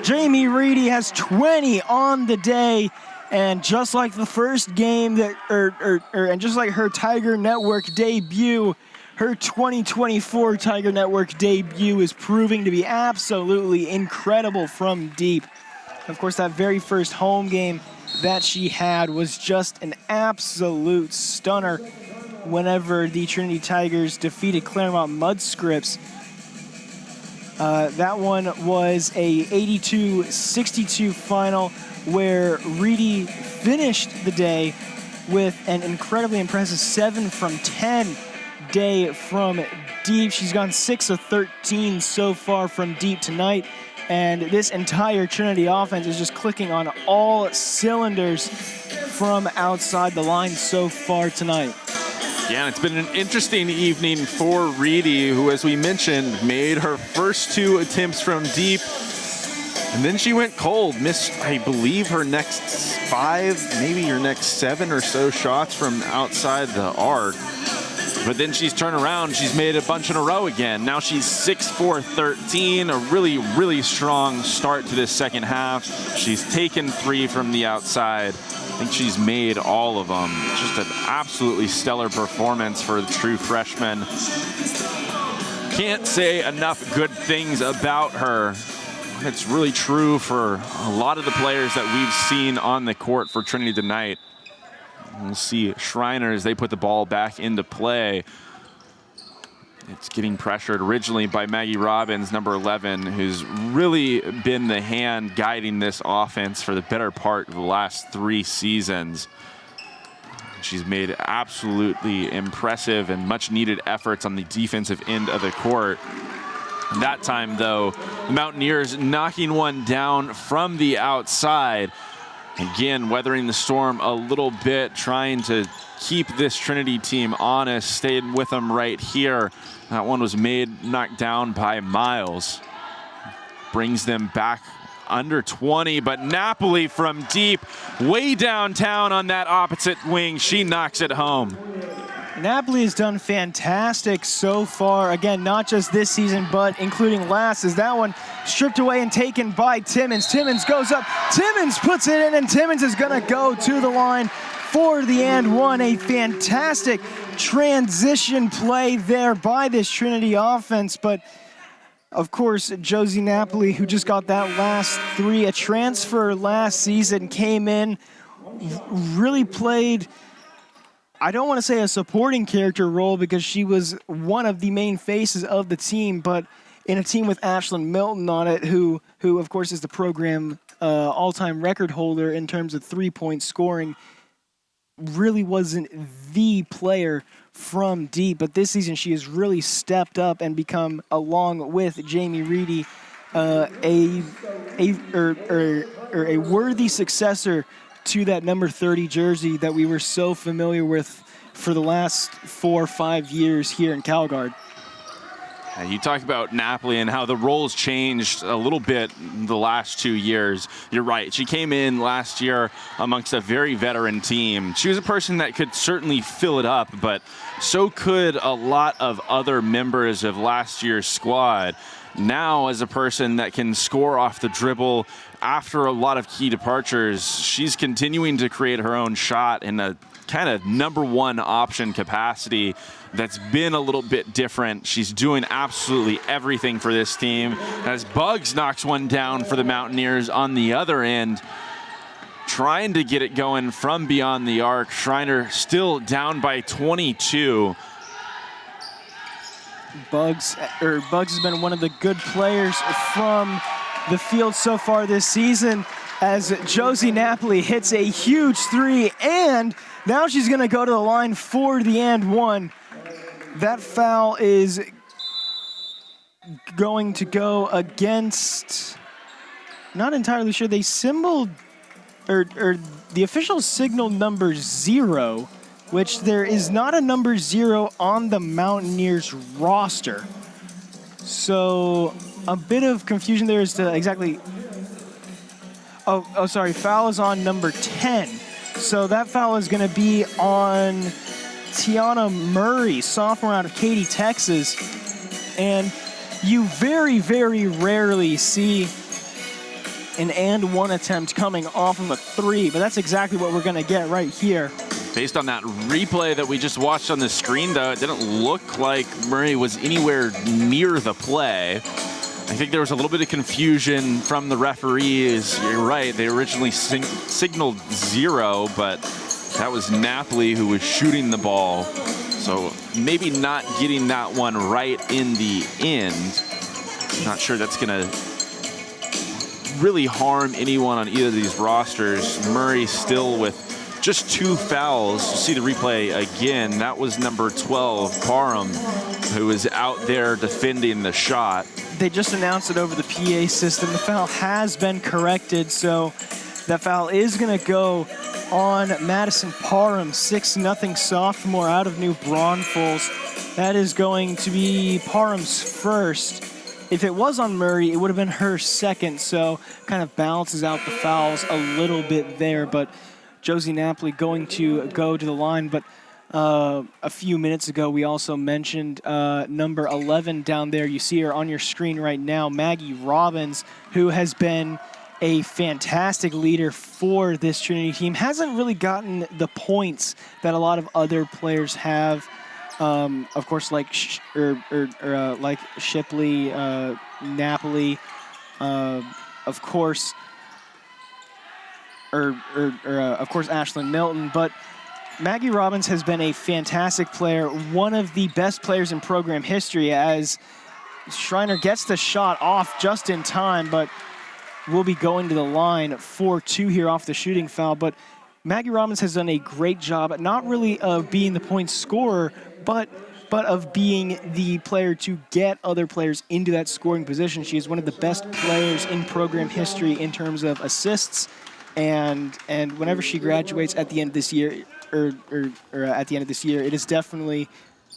Jamie Reedy has 20 on the day, and just like the first game, and just like her Tiger Network debut, her 2024 Tiger Network debut is proving to be absolutely incredible from deep. Of course, that very first home game that she had was just an absolute stunner whenever the Trinity Tigers defeated Claremont Mudscripts. That one was a 82-62 final where Reedy finished the day with an incredibly impressive 7 from 10 day from deep. She's gone 6 of 13 so far from deep tonight, and this entire Trinity offense is just clicking on all cylinders from outside the line so far tonight. Yeah, it's been an interesting evening for Reedy, who, as we mentioned, made her first 2 attempts from deep, and then she went cold, missed, I believe, her next 5, maybe her next 7 or so shots from outside the arc. But then she's turned around, she's made a bunch in a row again. Now she's 6-4-13, a really, really strong start to this second half. She's taken 3 from the outside. I think she's made all of them. Just an absolutely stellar performance for the true freshman. Can't say enough good things about her. It's really true for a lot of the players that we've seen on the court for Trinity tonight. We'll see Schreiner as they put the ball back into play. It's getting pressured originally by Maggie Robbins, number 11, who's really been the hand guiding this offense for the better part of the last 3 seasons. She's made absolutely impressive and much needed efforts on the defensive end of the court. That time, though, the Mountaineers knocking one down from the outside. Again, weathering the storm a little bit, trying to keep this Trinity team honest, stayed with them right here. That one was knocked down by Miles. Brings them back under 20, but Napoli from deep, way downtown on that opposite wing. She knocks it home. Napoli has done fantastic so far. Again, not just this season, but including last, as that one stripped away and taken by Timmons. Timmons goes up, Timmons puts it in, and Timmons is gonna go to the line for the and one. A fantastic transition play there by this Trinity offense, but of course, Josie Napoli, who just got that last 3, a transfer last season, came in, really played, I don't want to say a supporting character role because she was one of the main faces of the team, but in a team with Ashlyn Milton on it, who of course is the program all-time record holder in terms of 3-point scoring, really wasn't the player from deep. But this season she has really stepped up and become, along with Jamie Reedy, a worthy successor to that number 30 jersey that we were so familiar with for the last 4 or 5 years here in CalGuard. You talk about Napoli and how the roles changed a little bit the last 2 years. You're right. She came in last year amongst a very veteran team. She was a person that could certainly fill it up, but so could a lot of other members of last year's squad. Now, as a person that can score off the dribble after a lot of key departures, she's continuing to create her own shot in a kind of number 1 option capacity that's been a little bit different. She's doing absolutely everything for this team. As Bugs knocks one down for the Mountaineers on the other end, trying to get it going from beyond the arc. Schreiner still down by 22. Bugs has been one of the good players from the field so far this season, as Josie Napoli hits a huge 3, and now she's gonna go to the line for the and one. That foul is going to go against, not entirely sure, they symboled, or the official signal number 0, which there is not a number 0 on the Mountaineers roster. So a bit of confusion there as to exactly, oh sorry, foul is on number 10. So that foul is gonna be on Tiana Murray, sophomore out of Katy, Texas. And you very, very rarely see an and one attempt coming off of a 3, but that's exactly what we're gonna get right here. Based on that replay that we just watched on the screen, though, it didn't look like Murray was anywhere near the play. I think there was a little bit of confusion from the referees. You're right, they originally signaled 0, but that was Napoli who was shooting the ball. So maybe not getting that one right in the end. Not sure that's going to really harm anyone on either of these rosters. Murray still with just 2 fouls. You see the replay again. That was number 12, Parham, who was out there defending the shot. They just announced it over the PA system. The foul has been corrected, so that foul is going to go on Madison Parham, 6-0 sophomore out of New Braunfels. That is going to be Parham's first. If it was on Murray, it would have been her second, so kind of balances out the fouls a little bit there. But Josie Napoli going to go to the line. But a few minutes ago, we also mentioned number 11 down there. You see her on your screen right now, Maggie Robbins, who has been a fantastic leader for this Trinity team. Hasn't really gotten the points that a lot of other players have. Of course, like like Shipley, Napoli, of course, of course Ashlyn Milton. But Maggie Robbins has been a fantastic player, one of the best players in program history, as Schreiner gets the shot off just in time, but will be going to the line for 2 here off the shooting foul. But Maggie Robbins has done a great job, not really of being the point scorer, but of being the player to get other players into that scoring position. She is one of the best players in program history in terms of assists, and whenever she graduates at the end of this year, at the end of this year, it is definitely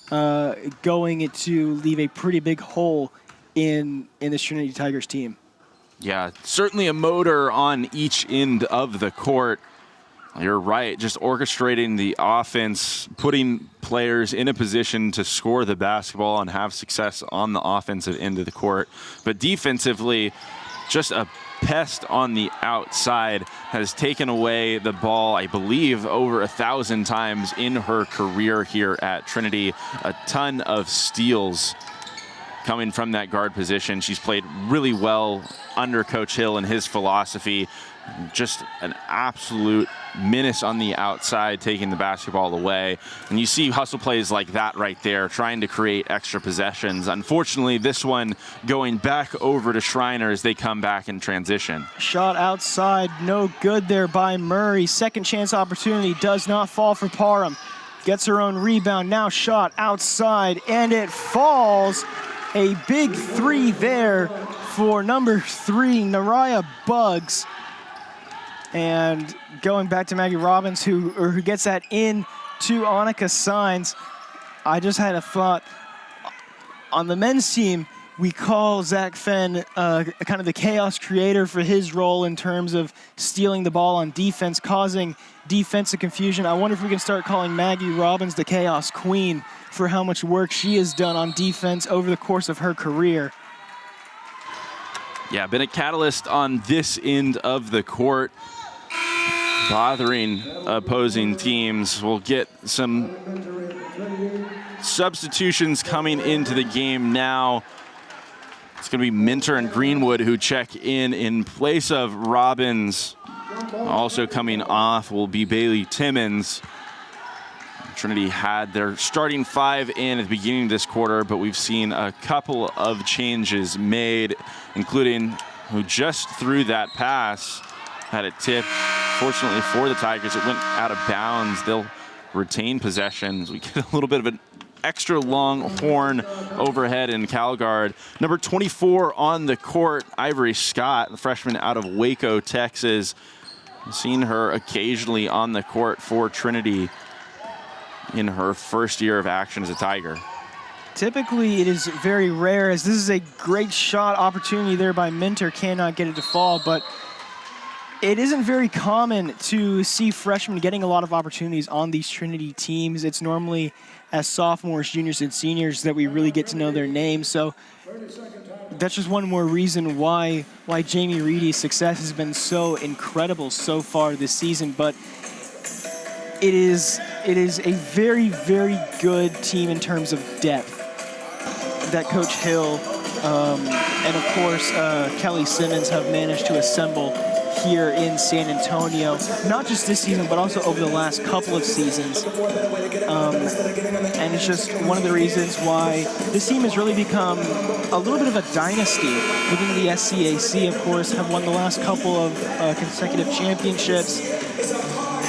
going to leave a pretty big hole in this Trinity Tigers team. Yeah, certainly a motor on each end of the court. You're right, just orchestrating the offense, putting players in a position to score the basketball and have success on the offensive end of the court. But defensively, just a pest on the outside, has taken away the ball, I believe, over 1,000 times in her career here at Trinity. A ton of steals coming from that guard position. She's played really well under Coach Hill and his philosophy. Just an absolute menace on the outside, taking the basketball away. And you see hustle plays like that right there, trying to create extra possessions. Unfortunately, this one going back over to Schreiner as they come back in transition. Shot outside, no good there by Murray. Second chance opportunity does not fall for Parham. Gets her own rebound, now shot outside, and it falls. A big 3 there for number 3, Nariah Buggs. And going back to Maggie Robbins, who gets that in to Annika Signs. I just had a thought. On the men's team, we call Zach Fenn kind of the chaos creator for his role in terms of stealing the ball on defense, causing defensive confusion. I wonder if we can start calling Maggie Robbins the chaos queen for how much work she has done on defense over the course of her career. Yeah, been a catalyst on this end of the court, bothering opposing teams. We'll get some substitutions coming into the game now. It's going to be Minter and Greenwood who check in place of Robbins. Also coming off will be Bailey Timmons. Trinity had their starting 5 in at the beginning of this quarter, but we've seen a couple of changes made, including who just threw that pass, had it tipped. Fortunately for the Tigers, it went out of bounds. They'll retain possession. We get a little bit of an extra long horn overhead in Calguard. Number 24 on the court, Ivory Scott, the freshman out of Waco, Texas. I've seen her occasionally on the court for Trinity in her first year of action as a Tiger. Typically, it is very rare, as this is a great shot opportunity there by Minter, cannot get it to fall, but it isn't very common to see freshmen getting a lot of opportunities on these Trinity teams. It's normally as sophomores, juniors, and seniors that we really get to know their names. So that's just one more reason why Jamie Reedy's success has been so incredible so far this season. But it is a very, very good team in terms of depth that Coach Hill and of course Kelly Simmons have managed to assemble here in San Antonio, not just this season, but also over the last couple of seasons. And it's just one of the reasons why this team has really become a little bit of a dynasty within the SCAC. Of course, have won the last couple of consecutive championships,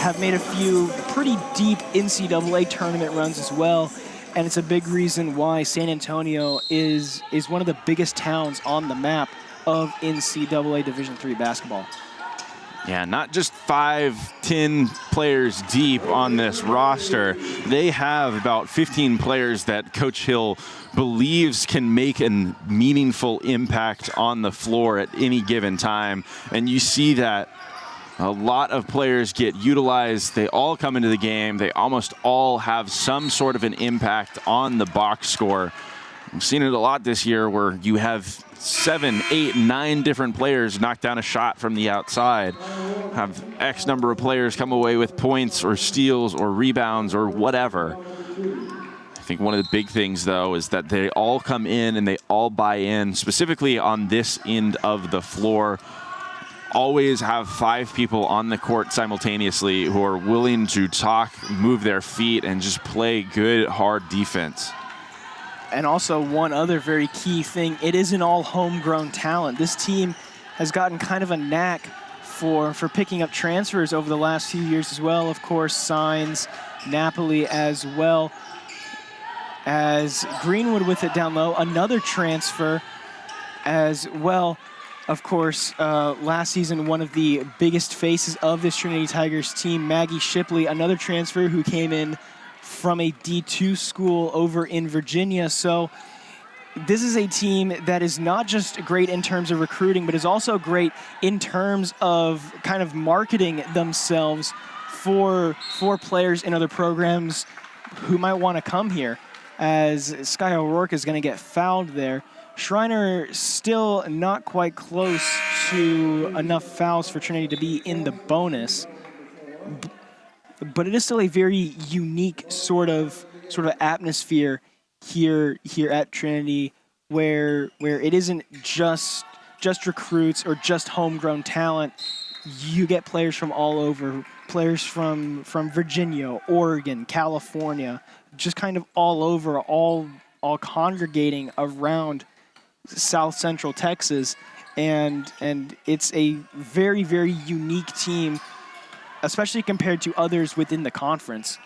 have made a few pretty deep NCAA tournament runs as well. And it's a big reason why San Antonio is one of the biggest towns on the map of NCAA Division III basketball. Yeah, not just 5-10 players deep on this roster. They have about 15 players that Coach Hill believes can make a meaningful impact on the floor at any given time. And you see that a lot of players get utilized. They all come into the game. They almost all have some sort of an impact on the box score. We've seen it a lot this year where you have 7, 8, 9 different players knock down a shot from the outside, have X number of players come away with points or steals or rebounds or whatever. I think one of the big things, though, is that they all come in and they all buy in, specifically on this end of the floor. Always have 5 people on the court simultaneously who are willing to talk, move their feet, and just play good, hard defense. And also one other very key thing, it isn't all homegrown talent. This team has gotten kind of a knack for picking up transfers over the last few years as well. Of course, signs Napoli as well as Greenwood with it down low. Another transfer as well. Of course, last season, one of the biggest faces of this Trinity Tigers team, Maggie Shipley, another transfer who came in from a D2 school over in Virginia. So this is a team that is not just great in terms of recruiting, but is also great in terms of kind of marketing themselves for players in other programs who might want to come here, as Sky O'Rourke is going to get fouled there. Schreiner still not quite close to enough fouls for Trinity to be in the bonus. But it is still a very unique sort of atmosphere here at Trinity, where it isn't just recruits or just homegrown talent. You get players from all over, players from Virginia, Oregon, California, just kind of all over, all congregating around South Central Texas, and it's a very, very unique team, especially compared to others within the conference.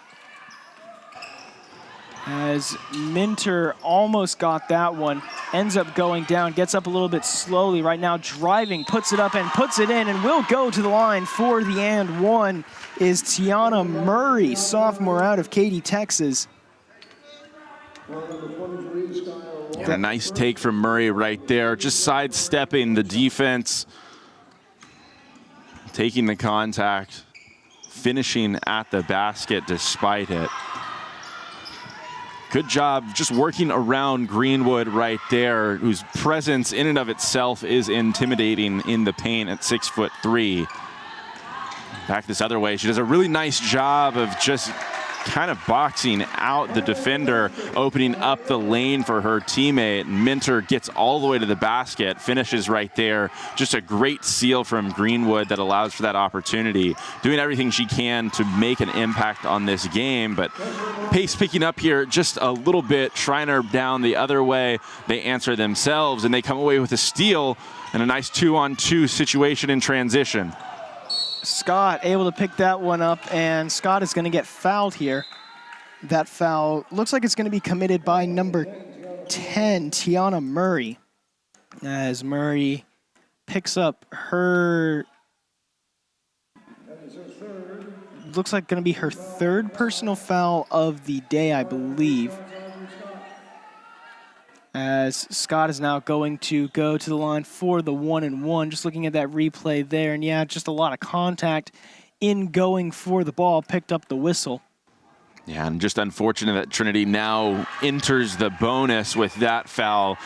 As Minter almost got that one, ends up going down, gets up a little bit slowly right now, driving, puts it up and puts it in, and will go to the line for the and one is Tiana Murray, sophomore out of Katy, Texas. Yeah, a nice take from Murray right there, just sidestepping the defense, taking the contact, finishing at the basket despite it. Good job just working around Greenwood right there, whose presence in and of itself is intimidating in the paint at 6'3". Back this other way, she does a really nice job of just kind of boxing out the defender, opening up the lane for her teammate. Minter gets all the way to the basket, finishes right there. Just a great seal from Greenwood that allows for that opportunity. Doing everything she can to make an impact on this game, but pace picking up here just a little bit. Schreiner down the other way. They answer themselves, and they come away with a steal and a nice 2-on-2 situation in transition. Scott able to pick that one up, and Scott is going to get fouled here. That foul looks like it's going to be committed by number 10, Tiana Murray, as Murray picks up her, looks like going to be her 3rd personal foul of the day, I believe. As Scott is now going to go to the line for the 1-and-1. Just looking at that replay there, and yeah, just a lot of contact in going for the ball, picked up the whistle. Yeah, and just unfortunate that Trinity now enters the bonus with that foul.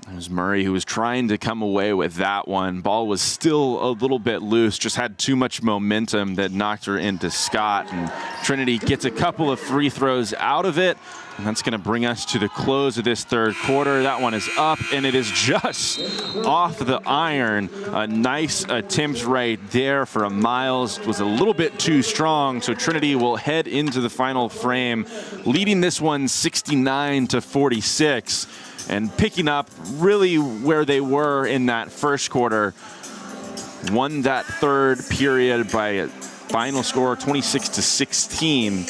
It was Murray who was trying to come away with that one. Ball was still a little bit loose, just had too much momentum that knocked her into Scott. And Trinity gets a couple of free throws out of it. And that's going to bring us to the close of this third quarter. That one is up, and it is just off the iron. A nice attempt right there for a Miles. Was a little bit too strong, so Trinity will head into the final frame, leading this one 69-46. And picking up really where they were in that first quarter. Won that third period by a final score 26-16.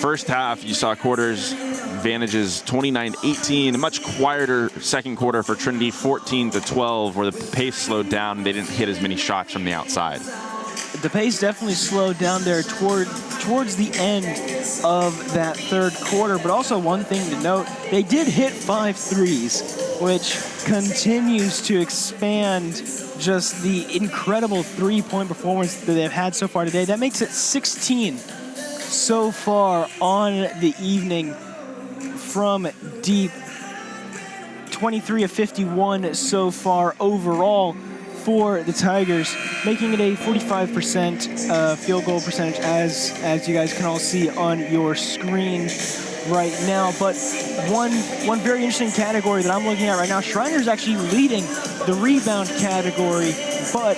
First half, you saw quarters advantages 29-18. A much quieter second quarter for Trinity, 14-12, where the pace slowed down and they didn't hit as many shots from the outside. The pace definitely slowed down there towards the end of that third quarter, but also one thing to note, they did hit 5 threes, which continues to expand just the incredible three-point performance that they've had so far today. That makes it 16 so far on the evening from deep. 23 of 51 so far overall for the Tigers, making it a 45% field goal percentage, as you guys can all see on your screen right now. But one very interesting category that I'm looking at right now, Schreiner's actually leading the rebound category, but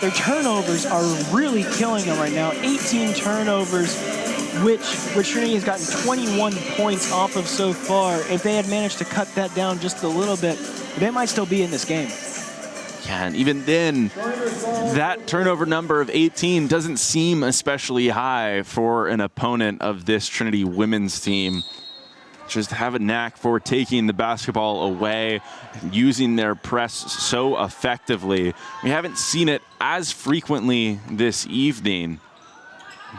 their turnovers are really killing them right now. 18 turnovers, which Trinity has gotten 21 points off of so far. If they had managed to cut that down just a little bit, they might still be in this game. Yeah, and even then, that turnover number of 18 doesn't seem especially high for an opponent of this Trinity women's team. Just have a knack for taking the basketball away, using their press so effectively. We haven't seen it as frequently this evening,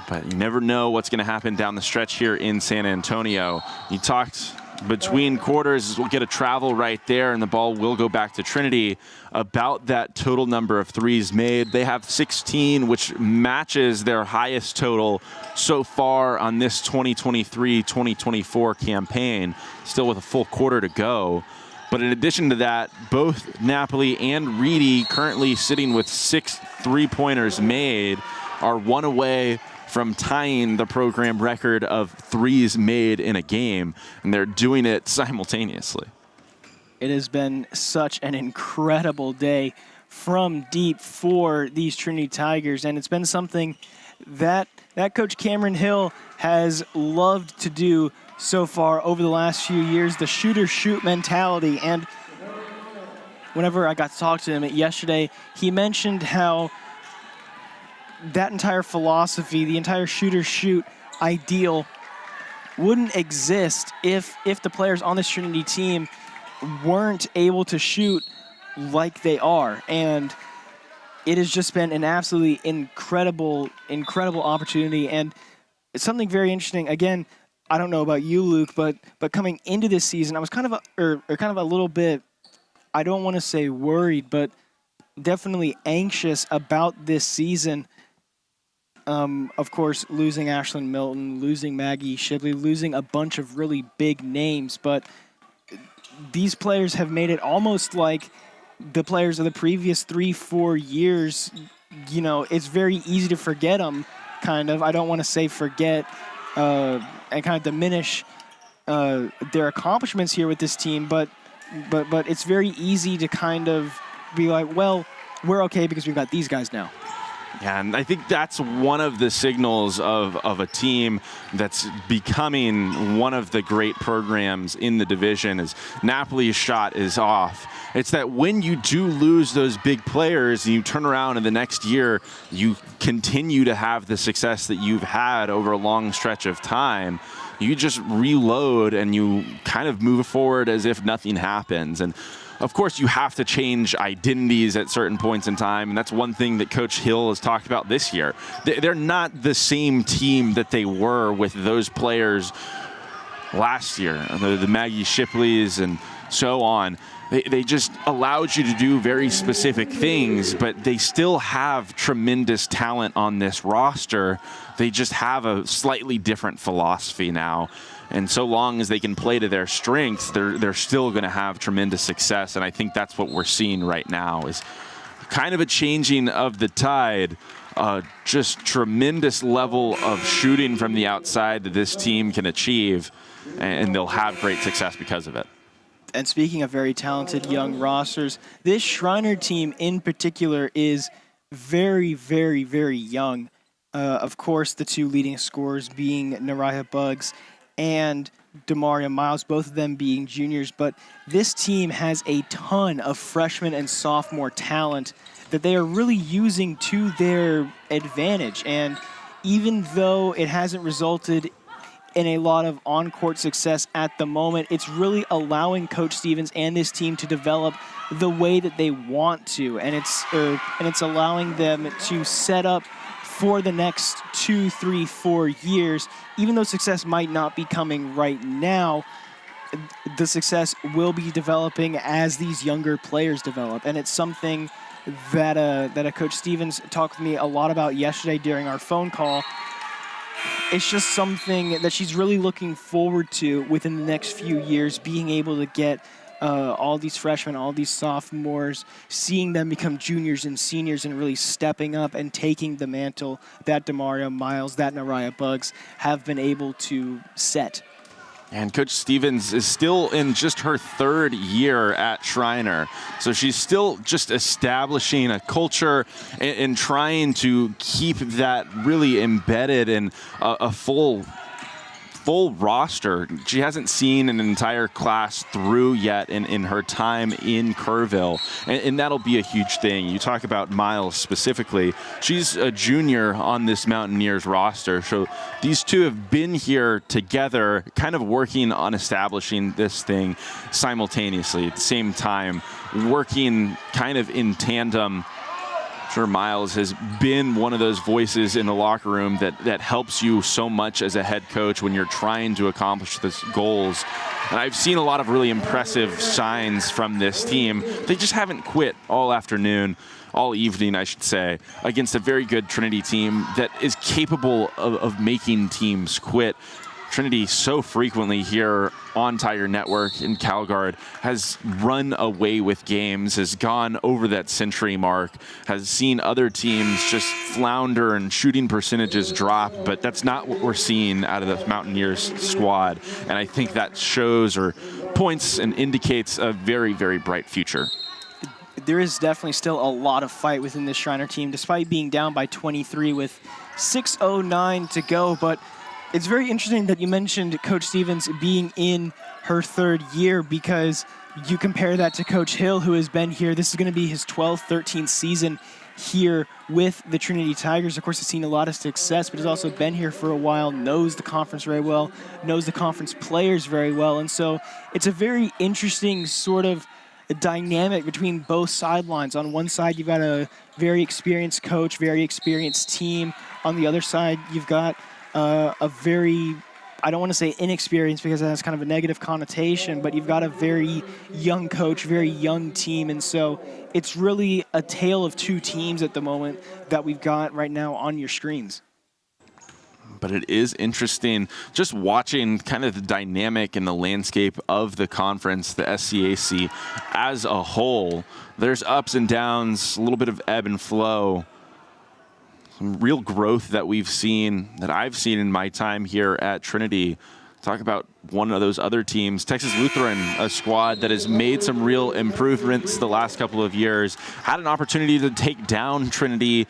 but you never know what's going to happen down the stretch here in San Antonio. You talked between quarters, we'll get a travel right there, and the ball will go back to Trinity. About that total number of threes made, they have 16, which matches their highest total so far on this 2023-2024 campaign, still with a full quarter to go. But in addition to that, both Napoli and Reedy, currently sitting with 6 three-pointers made, are one away from tying the program record of threes made in a game, and they're doing it simultaneously. It has been such an incredible day from deep for these Trinity Tigers, and it's been something that Coach Cameron Hill has loved to do so far over the last few years, the shooter-shoot mentality. And whenever I got to talk to him yesterday, he mentioned how that entire philosophy, the entire shooter-shoot ideal, wouldn't exist if the players on this Trinity team weren't able to shoot like they are. And it has just been an absolutely incredible opportunity. And it's something very interesting. Again, I don't know about you, Luke, but coming into this season, I was kind of a little bit, I don't want to say worried, but definitely anxious about this season. Of course, losing Ashlyn Milton, losing Maggie Shipley, losing a bunch of really big names, but these players have made it almost like the players of the previous 3-4 years. You know, it's very easy to forget them, kind of. I don't want to say forget and kind of diminish their accomplishments here with this team, but it's very easy to kind of be like, well, we're okay because we've got these guys now. Yeah, and I think that's one of the signals of a team that's becoming one of the great programs in the division is Napoli's shot is off. It's that when you do lose those big players and you turn around in the next year, you continue to have the success that you've had over a long stretch of time. You just reload and you kind of move forward as if nothing happens. And of course, you have to change identities at certain points in time, and that's one thing that Coach Hill has talked about this year. They're not the same team that they were with those players last year, the Maggie Shipleys and so on. they just allowed you to do very specific things, but they still have tremendous talent on this roster. They just have a slightly different philosophy now. And so long as they can play to their strengths, they're still going to have tremendous success. And I think that's what we're seeing right now is kind of a changing of the tide. Just tremendous level of shooting from the outside that this team can achieve, and they'll have great success because of it. And speaking of very talented young rosters, this Schreiner team in particular is very, very, very young. Of course, the two leading scorers being Nariah Buggs and Demario Miles, both of them being juniors. But this team has a ton of freshman and sophomore talent that they are really using to their advantage. And even though it hasn't resulted in a lot of on-court success at the moment, it's really allowing Coach Stevens and this team to develop the way that they want to, and it's allowing them to set up for the next 2, 3, 4 years. Even though success might not be coming right now, the success will be developing as these younger players develop, and it's something that a Coach Stevens talked with me a lot about yesterday during our phone call. It's just something that she's really looking forward to within the next few years, being able to get all these freshmen, all these sophomores, seeing them become juniors and seniors and really stepping up and taking the mantle that Demario Miles, that Nariah Buggs have been able to set. And Coach Stevens is still in just her 3rd year at Schreiner. So she's still just establishing a culture and trying to keep that really embedded in a full roster. She hasn't seen an entire class through yet in her time in Kerrville, and that'll be a huge thing. You talk about Miles specifically. She's a junior on this Mountaineers roster, so these two have been here together, kind of working on establishing this thing simultaneously at the same time, working kind of in tandem. Sure, Miles has been one of those voices in the locker room that helps you so much as a head coach when you're trying to accomplish these goals. And I've seen a lot of really impressive signs from this team. They just haven't quit all afternoon, all evening, I should say, against a very good Trinity team that is capable of making teams quit. Trinity so frequently here on Tiger Network in CalGuard has run away with games, has gone over that century mark, has seen other teams just flounder and shooting percentages drop, but that's not what we're seeing out of the Mountaineers squad. And I think that shows or points and indicates a very, very bright future. There is definitely still a lot of fight within this Schreiner team, despite being down by 23 with 6:09 to go. But it's very interesting that you mentioned Coach Stevens being in her 3rd year, because you compare that to Coach Hill, who has been here. This is going to be his 12th, 13th season here with the Trinity Tigers. Of course, has seen a lot of success, but has also been here for a while, knows the conference very well, knows the conference players very well. And so it's a very interesting sort of dynamic between both sidelines. On one side, you've got a very experienced coach, very experienced team. On the other side, you've got a very, I don't want to say inexperienced because that has kind of a negative connotation, but you've got a very young coach, very young team. And so it's really a tale of two teams at the moment that we've got right now on your screens. But it is interesting just watching kind of the dynamic and the landscape of the conference, the SCAC as a whole. There's ups and downs, a little bit of ebb and flow. Some real growth that we've seen, that I've seen in my time here at Trinity. Talk about one of those other teams, Texas Lutheran, a squad that has made some real improvements the last couple of years. Had an opportunity to take down Trinity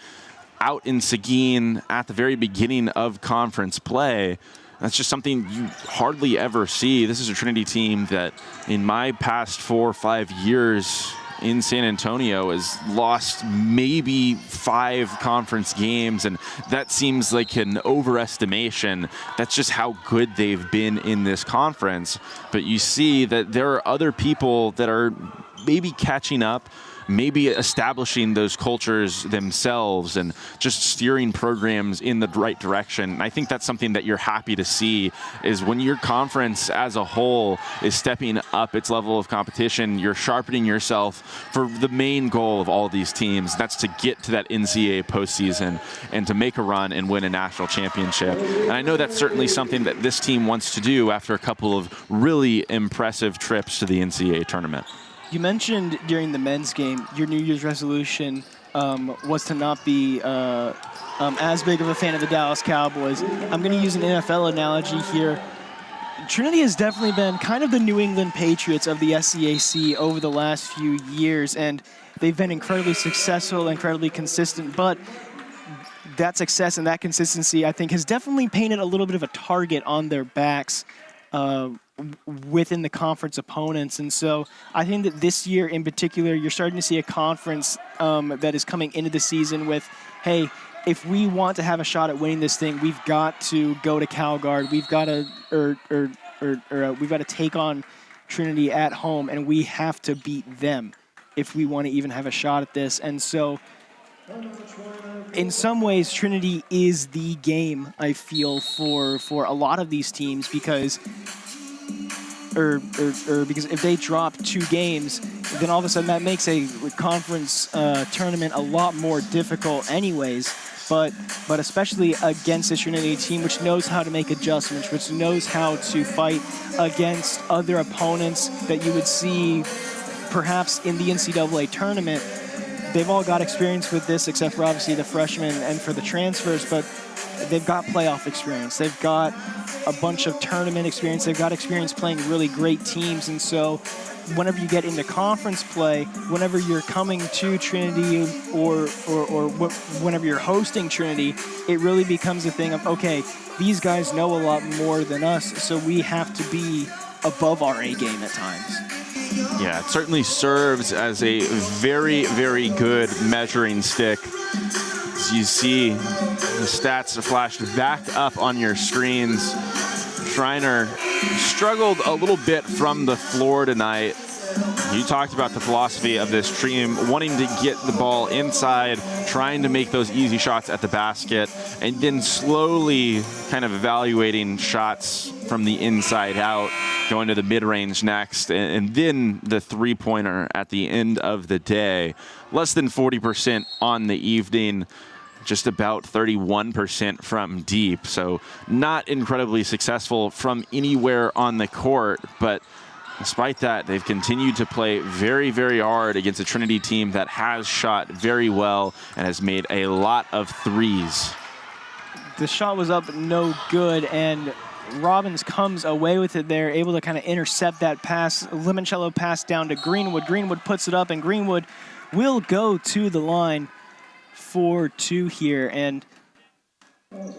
out in Seguin at the very beginning of conference play. That's just something you hardly ever see. This is a Trinity team that in my past 4 or 5 years in San Antonio has lost maybe 5 conference games, and that seems like an overestimation. That's just how good they've been in this conference. But you see that there are other people that are maybe catching up. maybe establishing those cultures themselves and just steering programs in the right direction. And I think that's something that you're happy to see, is when your conference as a whole is stepping up its level of competition, you're sharpening yourself for the main goal of all these teams. That's to get to that NCAA postseason and to make a run and win a national championship. And I know that's certainly something that this team wants to do after a couple of really impressive trips to the NCAA tournament. You mentioned during the men's game, your New Year's resolution was to not be as big of a fan of the Dallas Cowboys. I'm going to use an NFL analogy here. Trinity has definitely been kind of the New England Patriots of the SCAC over the last few years, and they've been incredibly successful, incredibly consistent, but that success and that consistency, I think, has definitely painted a little bit of a target on their backs within the conference opponents. And so I think that this year in particular, you're starting to see a conference that is coming into the season with, hey, if we want to have a shot at winning this thing, we've got to go to CalGuard. We've got to we've got to take on Trinity at home, and we have to beat them if we want to even have a shot at this. And so in some ways, Trinity is the game, I feel, for a lot of these teams, because because if they drop 2 games, then all of a sudden that makes a conference tournament a lot more difficult anyways. But especially against a Trinity team which knows how to make adjustments, which knows how to fight against other opponents that you would see perhaps in the NCAA tournament. They've all got experience with this, except for obviously the freshmen and for the transfers, but they've got playoff experience. They've got a bunch of tournament experience. They've got experience playing really great teams. And so whenever you get into conference play, whenever you're coming to Trinity or whenever you're hosting Trinity, it really becomes a thing of, okay, these guys know a lot more than us, so we have to be above our A game at times. Yeah, it certainly serves as a very, very good measuring stick. As you see the stats flashed back up on your screens, Schreiner struggled a little bit from the floor tonight. You talked about the philosophy of this team, wanting to get the ball inside, trying to make those easy shots at the basket, and then slowly kind of evaluating shots from the inside out, going to the mid-range next, and then the three-pointer at the end of the day. Less than 40% on the evening, just about 31% from deep. So not incredibly successful from anywhere on the court, but despite that, they've continued to play very, very hard against a Trinity team that has shot very well and has made a lot of threes. The shot was up no good, and Robbins comes away with it there, able to kind of intercept that pass. Limoncello pass down to Greenwood. Greenwood puts it up, and Greenwood will go to the line for 2 here. And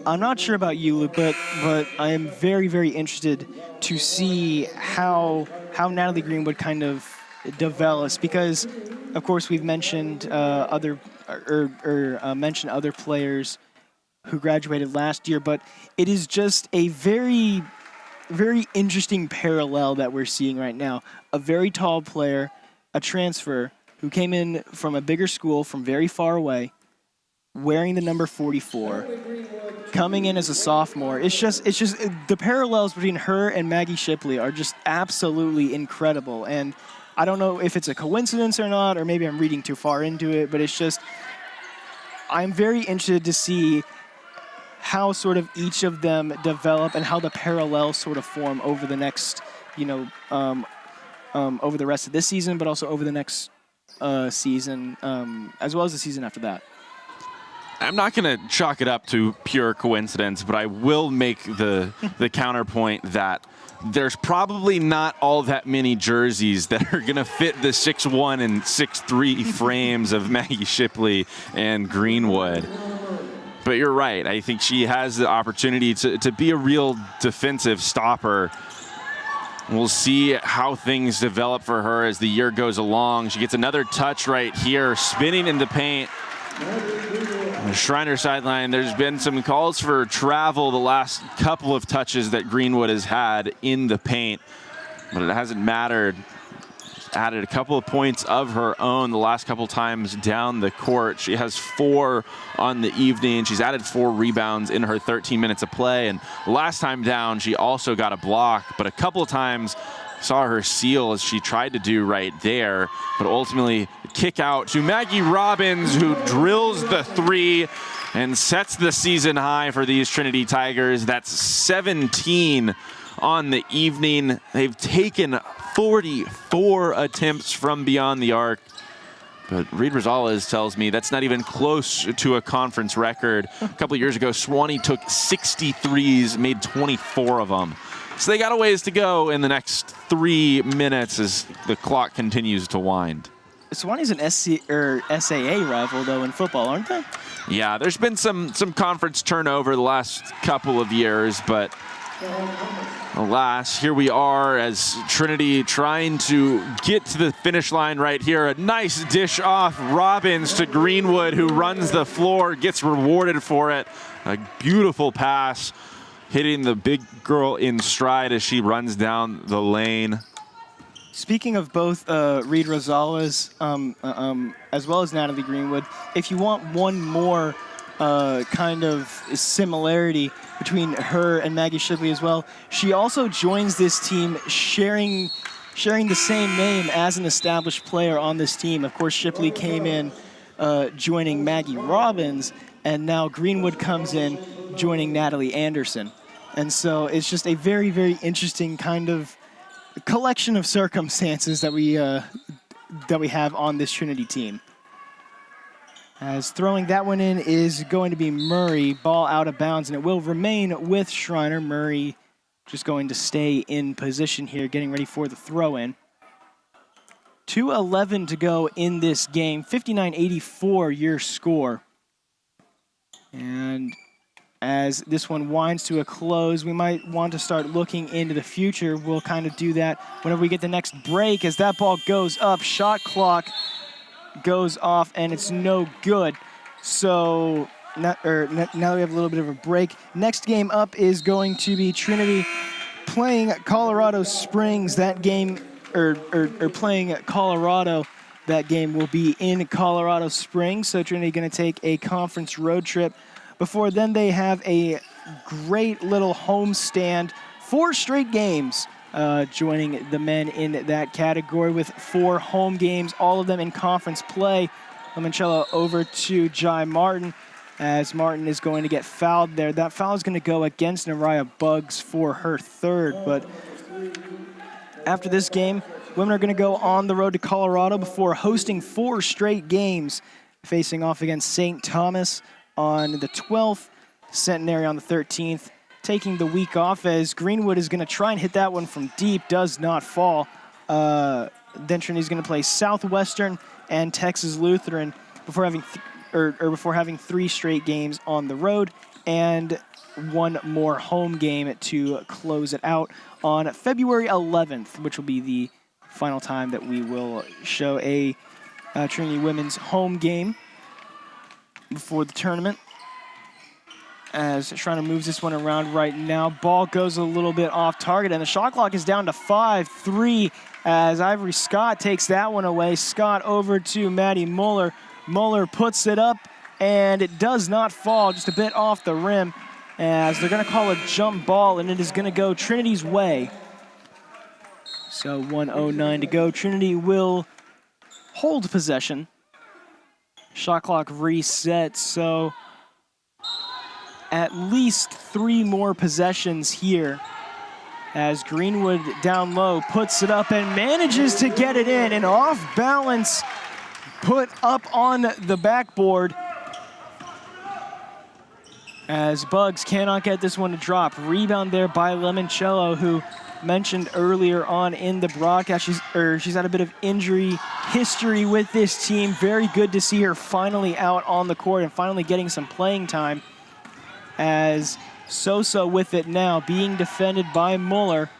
I'm not sure about you, Luke, but I am very, very interested to see how Natalie Greenwood kind of develops, because, of course, we've mentioned other players who graduated last year, but it is just a very, very interesting parallel that we're seeing right now. A very tall player, a transfer who came in from a bigger school from very far away, wearing the number 44, coming in as a sophomore. It's just the parallels between her and Maggie Shipley are just absolutely incredible. And I don't know if it's a coincidence or not, or maybe I'm reading too far into it, but it's just, I'm very interested to see how sort of each of them develop and how the parallels sort of form over the next, over the rest of this season, but also over the next season, as well as the season after that. I'm not going to chalk it up to pure coincidence, but I will make the counterpoint that there's probably not all that many jerseys that are going to fit the 6'1" and 6'3" frames of Maggie Shipley and Greenwood. But you're right. I think she has the opportunity to be a real defensive stopper. We'll see how things develop for her as the year goes along. She gets another touch right here, spinning in the paint. The Schreiner sideline, there's been some calls for travel the last couple of touches that Greenwood has had in the paint, but it hasn't mattered. added a couple of points of her own the last couple times down the court. She has 4 on the evening. She's added 4 rebounds in her 13 minutes of play. And last time down, she also got a block, but a couple of times saw her seal as she tried to do right there. But ultimately, kick out to Maggie Robbins, who drills the 3 and sets the season high for these Trinity Tigers. That's 17 on the evening. They've taken 44 attempts from beyond the arc. But Reed Rosales tells me that's not even close to a conference record. A couple of years ago, Swanee took 63s, made 24 of them. So they got a ways to go in the next 3 minutes as the clock continues to wind. Swanee's an SAA rival, though, in football, aren't they? Yeah, there's been some conference turnover the last couple of years, but alas, here we are as Trinity trying to get to the finish line right here. A nice dish off Robbins to Greenwood, who runs the floor, gets rewarded for it. A beautiful pass, hitting the big girl in stride as she runs down the lane. Speaking of both Reed Rosales as well as Natalie Greenwood, if you want one more kind of similarity between her and Maggie Shipley as well, she also joins this team sharing the same name as an established player on this team. Of course, Shipley came in joining Maggie Robbins, and now Greenwood comes in joining Natalie Anderson. And so it's just a very, very interesting kind of collection of circumstances that we have on this Trinity team. As throwing that one in is going to be Murray, ball out of bounds, and it will remain with Schreiner. Murray just going to stay in position here, getting ready for the throw-in. 2:11 to go in this game, 59-84 your score. And as this one winds to a close, we might want to start looking into the future. We'll kind of do that whenever we get the next break. As that ball goes up, shot clock goes off, and it's no good. So now that we have a little bit of a break, next game up is going to be Trinity playing Colorado Springs. That game, or playing Colorado. That game will be in Colorado Springs. So Trinity going to take a conference road trip. Before then, they have a great little homestand, 4 straight games, joining the men in that category with 4 home games, all of them in conference play. Limoncello over to Jai Martin, as Martin is going to get fouled there. That foul is going to go against Nariah Buggs for her 3rd, but after this game, women are going to go on the road to Colorado before hosting 4 straight games, facing off against St. Thomas on the 12th, Centenary on the 13th, taking the week off as Greenwood is going to try and hit that one from deep, does not fall. Then Trinity's going to play Southwestern and Texas Lutheran before having before having 3 straight games on the road and 1 more home game to close it out on February 11th, which will be the final time that we will show a Trinity women's home game before the tournament. As Schreiner moves this one around right now, ball goes a little bit off target, and the shot clock is down to 5-3 as Ivory Scott takes that one away. Scott over to Maddie Muller. Muller puts it up, and it does not fall, just a bit off the rim, as they're going to call a jump ball, and it is going to go Trinity's way. So 1:09 to go. Trinity will hold possession. Shot clock reset, so at least 3 more possessions here as Greenwood down low puts it up and manages to get it in, and off balance put up on the backboard as Buggs cannot get this one to drop. Rebound there by Limoncello, who mentioned earlier on in the broadcast, she's had a bit of injury history with this team. Very good to see her finally out on the court and finally getting some playing time, as Sosa with it now, being defended by Muller.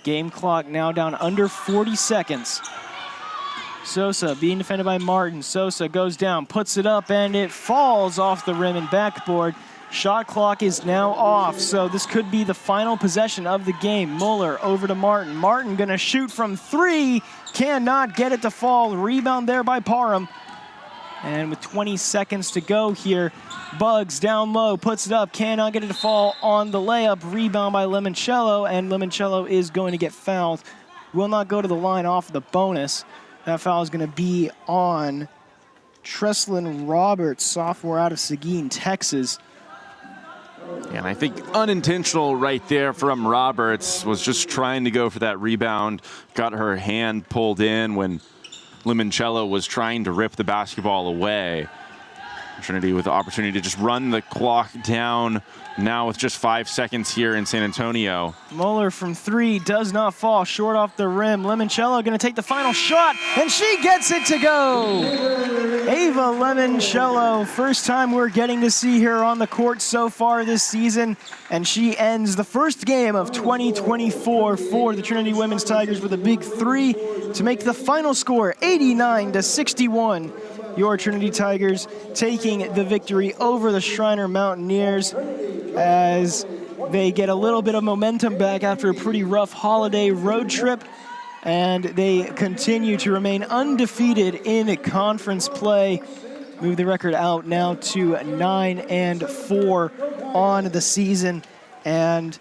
Game clock now down under 40 seconds. Sosa being defended by Martin. Sosa goes down, puts it up, and it falls off the rim and backboard. Shot clock is now off, so this could be the final possession of the game. Muller over to Martin. Martin gonna shoot from 3, cannot get it to fall. Rebound there by Parham. And with 20 seconds to go here, Bugs down low, puts it up, cannot get it to fall on the layup. Rebound by Limoncello, and Limoncello is going to get fouled. Will not go to the line off the bonus. That foul is gonna be on Treslin Roberts, sophomore out of Seguin, Texas. And I think unintentional right there from Roberts, was just trying to go for that rebound. Got her hand pulled in when Limoncello was trying to rip the basketball away. Trinity with the opportunity to just run the clock down now with just 5 seconds here in San Antonio. Muller from 3 does not fall, short off the rim. Limoncello going to take the final shot, and she gets it to go. Ava Limoncello, first time we're getting to see her on the court so far this season, and she ends the first game of 2024 for the Trinity Women's Tigers with a big 3 to make the final score 89-61. Your Trinity Tigers taking the victory over the Schreiner Mountaineers as they get a little bit of momentum back after a pretty rough holiday road trip, and they continue to remain undefeated in conference play. Move the record out now to 9-4 on the season, and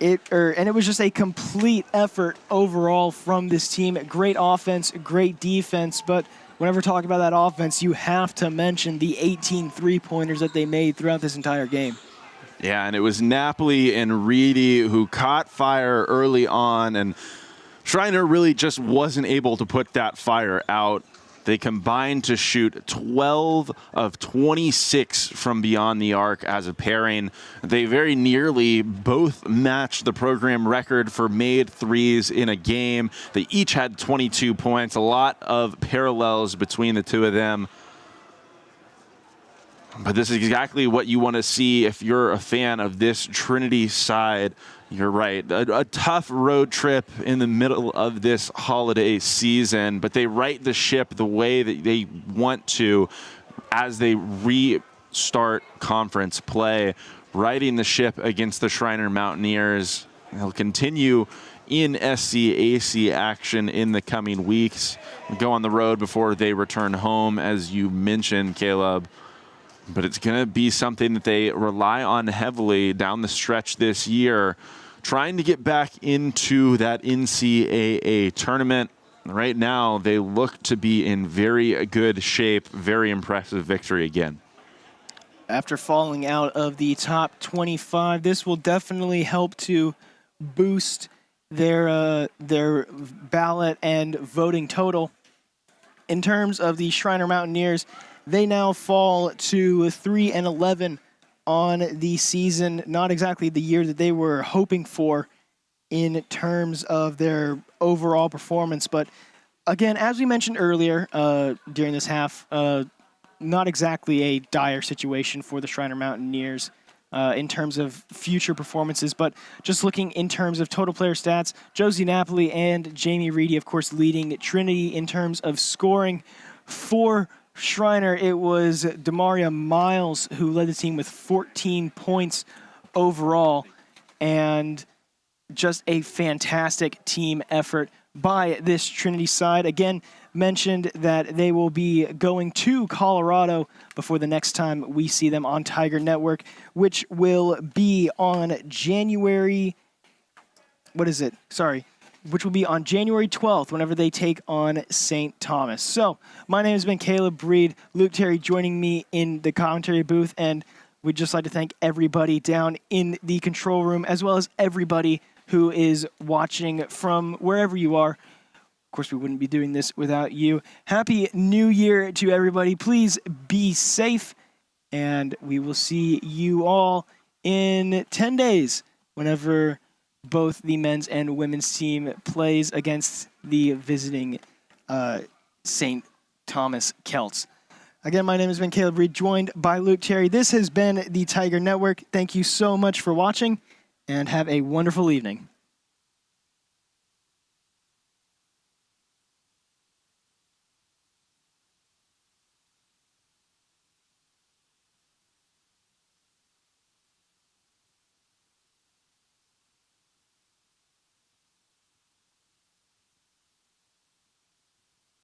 it was just a complete effort overall from this team. Great offense, great defense, but whenever talking about that offense, you have to mention the 18 three-pointers that they made throughout this entire game. Yeah, and it was Napoli and Reedy who caught fire early on, and Schreiner really just wasn't able to put that fire out. They combined to shoot 12 of 26 from beyond the arc as a pairing. They very nearly both matched the program record for made threes in a game. They each had 22 points, a lot of parallels between the two of them. But this is exactly what you want to see if you're a fan of this Trinity side. You're right. A tough road trip in the middle of this holiday season, but they right the ship the way that they want to as they restart conference play, righting the ship against the Schreiner Mountaineers. They'll continue in SCAC action in the coming weeks. They'll go on the road before they return home, as you mentioned, Caleb. But it's going to be something that they rely on heavily down the stretch this year, trying to get back into that NCAA tournament. Right now, they look to be in very good shape. Very impressive victory again. After falling out of the top 25, this will definitely help to boost their ballot and voting total. In terms of the Schreiner Mountaineers, they now fall to 3-11 on the season. Not exactly the year that they were hoping for in terms of their overall performance. But again, as we mentioned earlier during this half, not exactly a dire situation for the Schreiner Mountaineers in terms of future performances. But just looking in terms of total player stats, Josie Napoli and Jamie Reedy, of course, leading Trinity in terms of scoring. For Schreiner, it was Demaria Miles who led the team with 14 points overall, and just a fantastic team effort by this Trinity side. Again, mentioned that they will be going to Colorado before the next time we see them on Tiger Network, which will be on January 12th, whenever they take on St. Thomas. So, my name has been Caleb Breed, Luke Terry joining me in the commentary booth, and we'd just like to thank everybody down in the control room, as well as everybody who is watching from wherever you are. Of course, we wouldn't be doing this without you. Happy New Year to everybody. Please be safe, and we will see you all in 10 days whenever both the men's and women's team plays against the visiting St. Thomas Celts. Again, my name has been Caleb Reed, joined by Luke Terry. This has been the Tiger Network. Thank you so much for watching, and have a wonderful evening.